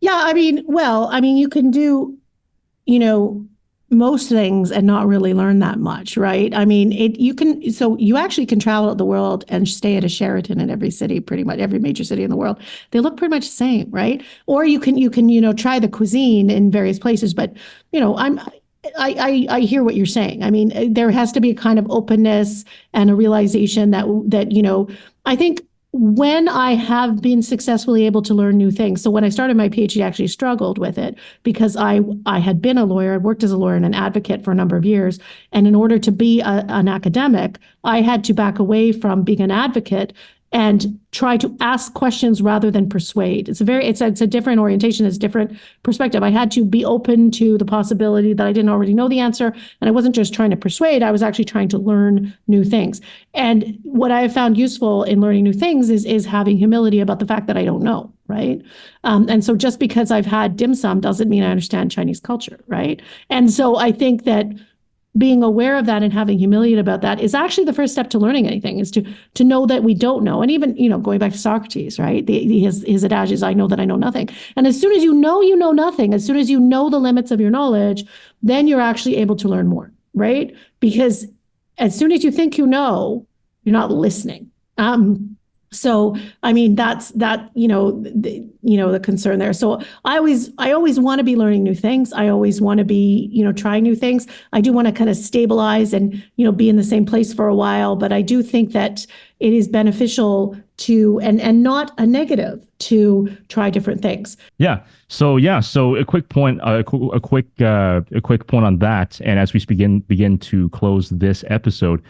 Yeah, you can do, most things and not really learn that much, right? You actually can travel the world and stay at a Sheraton in every city, pretty much every major city in the world. They look pretty much the same, right? Or you can try the cuisine in various places, but I hear what you're saying. There has to be a kind of openness and a realization that I think when I have been successfully able to learn new things. So when I started my PhD, I actually struggled with it because I had been a lawyer, I'd worked as a lawyer and an advocate for a number of years. And in order to be an academic, I had to back away from being an advocate and try to ask questions rather than persuade. It's a different orientation, it's a different perspective. I had to be open to the possibility that I didn't already know the answer. And I wasn't just trying to persuade, I was actually trying to learn new things. And what I have found useful in learning new things is having humility about the fact that I don't know, right? And so just because I've had dim sum doesn't mean I understand Chinese culture, right? And so I think that being aware of that and having humility about that is actually the first step to learning anything, is to know that we don't know. And even, going back to Socrates, right? His adage is, I know that I know nothing. And as soon as you know nothing, as soon as you know the limits of your knowledge, then you're actually able to learn more, right? Because as soon as you think you know, you're not listening. So, that's the concern there. So I always want to be learning new things. I always want to be, trying new things. I do want to kind of stabilize and, be in the same place for a while, but I do think that it is beneficial to, and not a negative, to try different things. Yeah. So a quick point, a quick point on that. And as we begin to close this episode,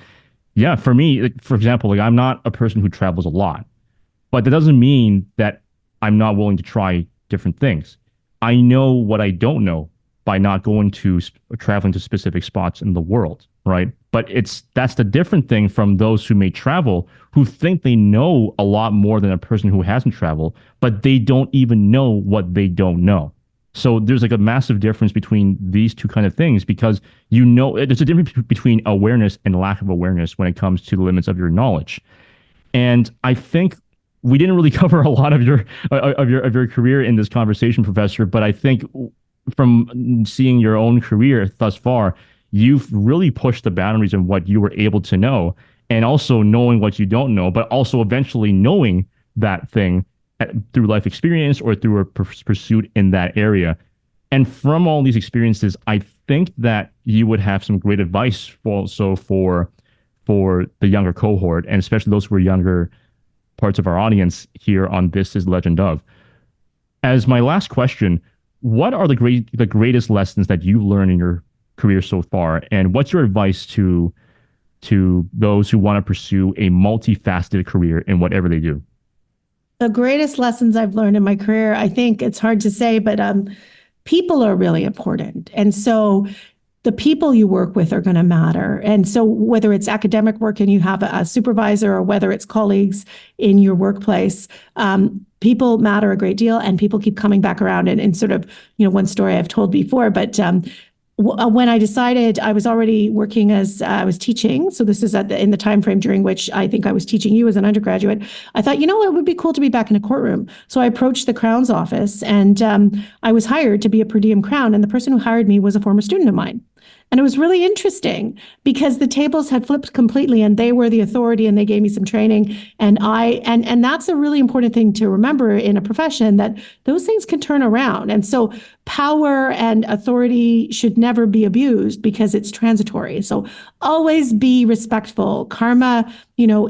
yeah, for me, for example, I'm not a person who travels a lot, but that doesn't mean that I'm not willing to try different things. I know what I don't know by not going to traveling to specific spots in the world, right? But that's the different thing from those who may travel, who think they know a lot more than a person who hasn't traveled, but they don't even know what they don't know. So there's a massive difference between these two kind of things, because there's a difference between awareness and lack of awareness when it comes to the limits of your knowledge. And I think we didn't really cover a lot of your career in this conversation, Professor, but I think from seeing your own career thus far, you've really pushed the boundaries of what you were able to know. and also knowing what you don't know, but also eventually knowing that thing through life experience or through a pursuit in that area. And from all these experiences, I think that you would have some great advice also for the younger cohort, and especially those who are younger parts of our audience here on This is Legend of. As my last question, what are the greatest lessons that you've learned in your career so far, and what's your advice to those who want to pursue a multifaceted career in whatever they do? The greatest lessons I've learned in my career, I think it's hard to say, but people are really important. And so the people you work with are going to matter. And so whether it's academic work and you have a supervisor, or whether it's colleagues in your workplace, people matter a great deal, and people keep coming back around. And sort of, one story I've told before, but when I decided, I was already working as I was teaching. So this is in the time frame during which I think I was teaching you as an undergraduate. I thought, it would be cool to be back in a courtroom. So I approached the Crown's office, and I was hired to be a per diem Crown. And the person who hired me was a former student of mine. And it was really interesting because the tables had flipped completely, and they were the authority, and they gave me some training. And that's a really important thing to remember in a profession, that those things can turn around. And so power and authority should never be abused because it's transitory. So always be respectful. Karma,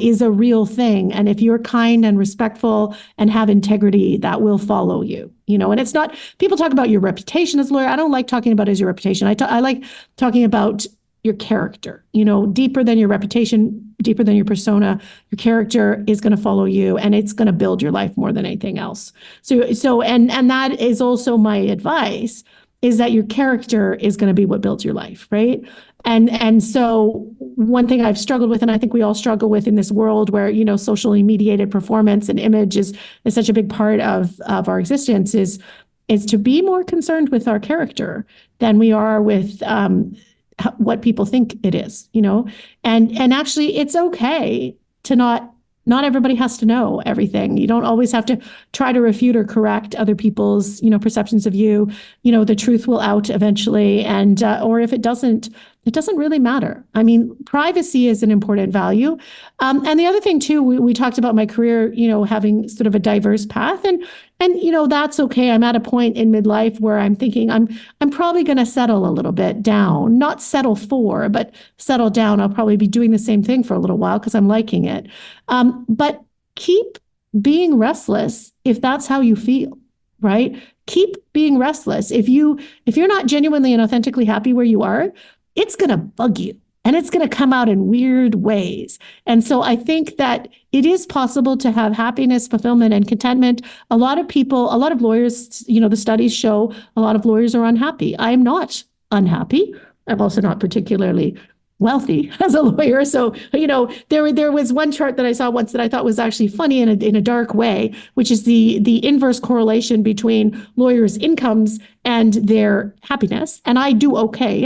is a real thing. And if you're kind and respectful and have integrity, that will follow you. And it's not, people talk about your reputation as a lawyer. I don't like talking about it as your reputation. I like talking about your character, deeper than your reputation, deeper than your persona. Your character is going to follow you, and it's going to build your life more than anything else. So that is also my advice, is that your character is going to be what builds your life, right? And so one thing I've struggled with, and I think we all struggle with in this world where, socially mediated performance and image is such a big part of our existence, is to be more concerned with our character than we are with what people think it is, and actually it's okay to not everybody has to know everything. You don't always have to try to refute or correct other people's, perceptions of you. The truth will out eventually. And, or if it doesn't really matter. I mean, privacy is an important value. And the other thing too, we talked about my career, having sort of a diverse path, and that's okay. I'm at a point in midlife where I'm thinking I'm probably going to settle a little bit down, not settle for, but settle down. I'll probably be doing the same thing for a little while because I'm liking it. But keep being restless if that's how you feel, right? Keep being restless. If you're not genuinely and authentically happy where you are, it's going to bug you, and it's going to come out in weird ways. And so I think that it is possible to have happiness, fulfillment, and contentment. A lot of lawyers, the studies show a lot of lawyers are unhappy. I am not unhappy. I'm also not particularly wealthy as a lawyer. So, there was one chart that I saw once that I thought was actually funny in a dark way, which is the inverse correlation between lawyers' incomes and their happiness. And I do okay.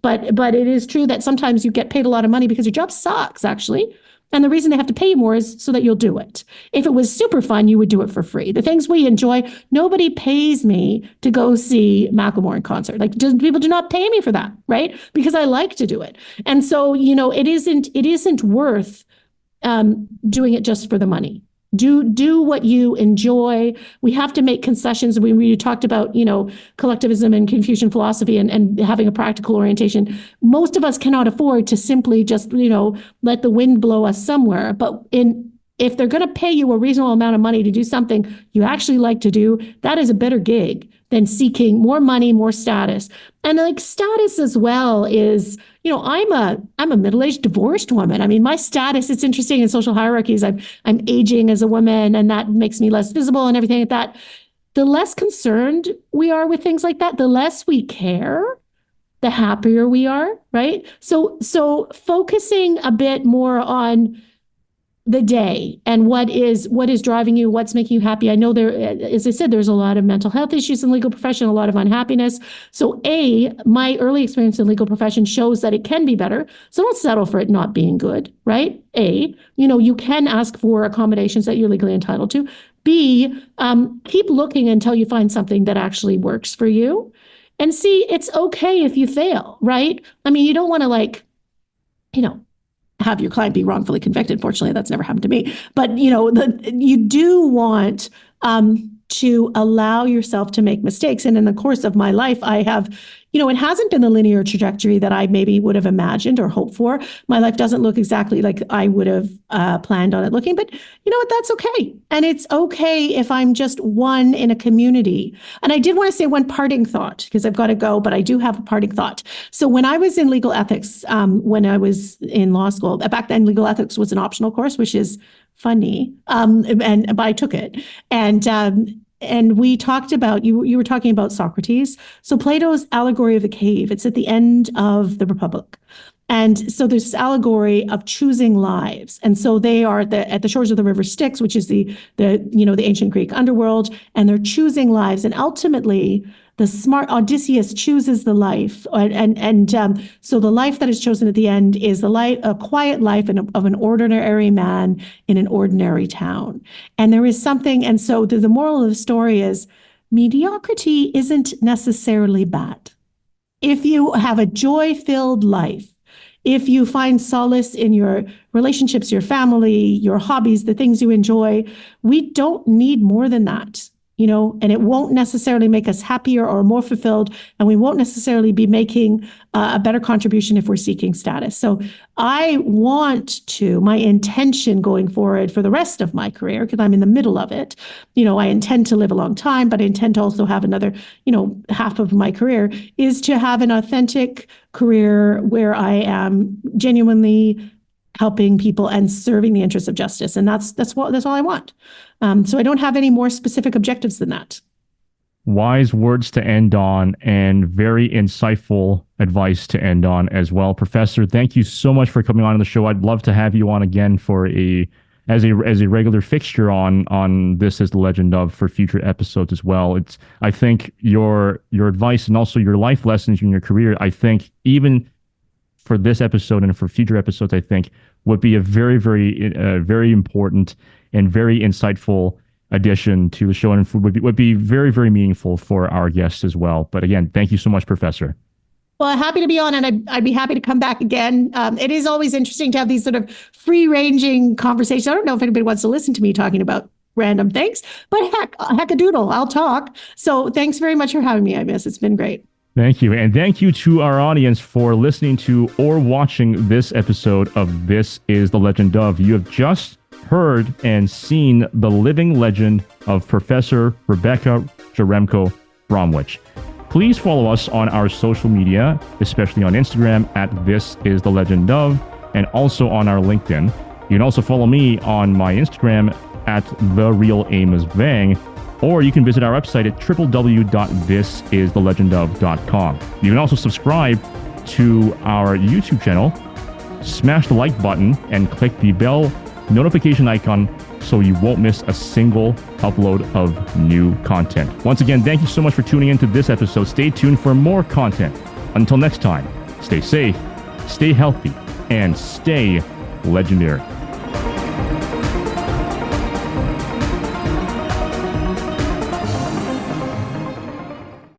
But it is true that sometimes you get paid a lot of money because your job sucks, actually. And the reason they have to pay you more is so that you'll do it. If it was super fun, you would do it for free. The things we enjoy, nobody pays me to go see Macklemore in concert. People do not pay me for that, right? Because I like to do it. And so, it isn't worth doing it just for the money. Do what you enjoy. We have to make concessions. We talked about, collectivism and Confucian philosophy and having a practical orientation. Most of us cannot afford to simply just, let the wind blow us somewhere. But if they're going to pay you a reasonable amount of money to do something you actually like to do, that is a better gig than seeking more money, more status. And status as well is, I'm a middle-aged divorced woman. I mean, my status, it's interesting in social hierarchies. I'm aging as a woman, and that makes me less visible and everything like that. The less concerned we are with things like that, the less we care, the happier we are, right? So focusing a bit more on the day and what is driving you, what's making you happy. I know as I said, there's a lot of mental health issues in the legal profession, a lot of unhappiness. So my early experience in the legal profession shows that it can be better. So don't settle for it not being good, right? You can ask for accommodations that you're legally entitled to. B, keep looking until you find something that actually works for you. And C, it's okay if you fail, right? I mean, you don't want to have your client be wrongfully convicted. Fortunately, that's never happened to me. But you do want to allow yourself to make mistakes. And in the course of my life, I have, it hasn't been the linear trajectory that I maybe would have imagined or hoped for. My life doesn't look exactly like I would have planned on it looking, but you know what? That's okay. And it's okay if I'm just one in a community. And I did want to say one parting thought, because I've got to go, but I do have a parting thought. So when I was in legal ethics, when I was in law school, back then legal ethics was an optional course, which is funny, but I took it. And we talked about, you were talking about Socrates. So Plato's allegory of the cave, it's at the end of the Republic. And so there's this allegory of choosing lives. And so they are at the shores of the river Styx, which is the ancient Greek underworld, and they're choosing lives. And ultimately, the smart Odysseus chooses the life. So the life that is chosen at the end is a quiet life of an ordinary man in an ordinary town. And there is something, and so the moral of the story is mediocrity isn't necessarily bad. If you have a joy-filled life, if you find solace in your relationships, your family, your hobbies, the things you enjoy, we don't need more than that. And it won't necessarily make us happier or more fulfilled, and we won't necessarily be making a better contribution if we're seeking status. So my intention going forward for the rest of my career, because I'm in the middle of it, I intend to live a long time, but I intend to also have another, half of my career is to have an authentic career where I am genuinely helping people and serving the interests of justice. And that's all I want. So I don't have any more specific objectives than that. Wise words to end on, and very insightful advice to end on as well. Professor, thank you so much for coming on the show. I'd love to have you on again as a regular fixture on This Is the Legend of for future episodes as well. I think your advice and also your life lessons in your career, I think even for this episode and for future episodes, I think would be a very, very, very important and very insightful addition to the show, and would be very, very meaningful for our guests as well. But again, thank you so much, Professor. Well, happy to be on, and I'd be happy to come back again. It is always interesting to have these sort of free-ranging conversations. I don't know if anybody wants to listen to me talking about random things, but heck a doodle, I'll talk. So thanks very much for having me, Amos. It's been great. Thank you. And thank you to our audience for listening to or watching this episode of This Is the Legend of. You have just heard and seen the living legend of Professor Rebecca Jaremko Bromwich. Please follow us on our social media, especially on Instagram at This Is the Legend of, and also on our LinkedIn. You can also follow me on my Instagram at The Real Amos Vang, or you can visit our website at www.thisisthelegendof.com. You can also subscribe to our YouTube channel, smash the like button, and click the bell notification icon so you won't miss a single upload of new content. Once again, thank you so much for tuning into this episode. Stay tuned for more content. Until next time, stay safe, stay healthy, and stay legendary.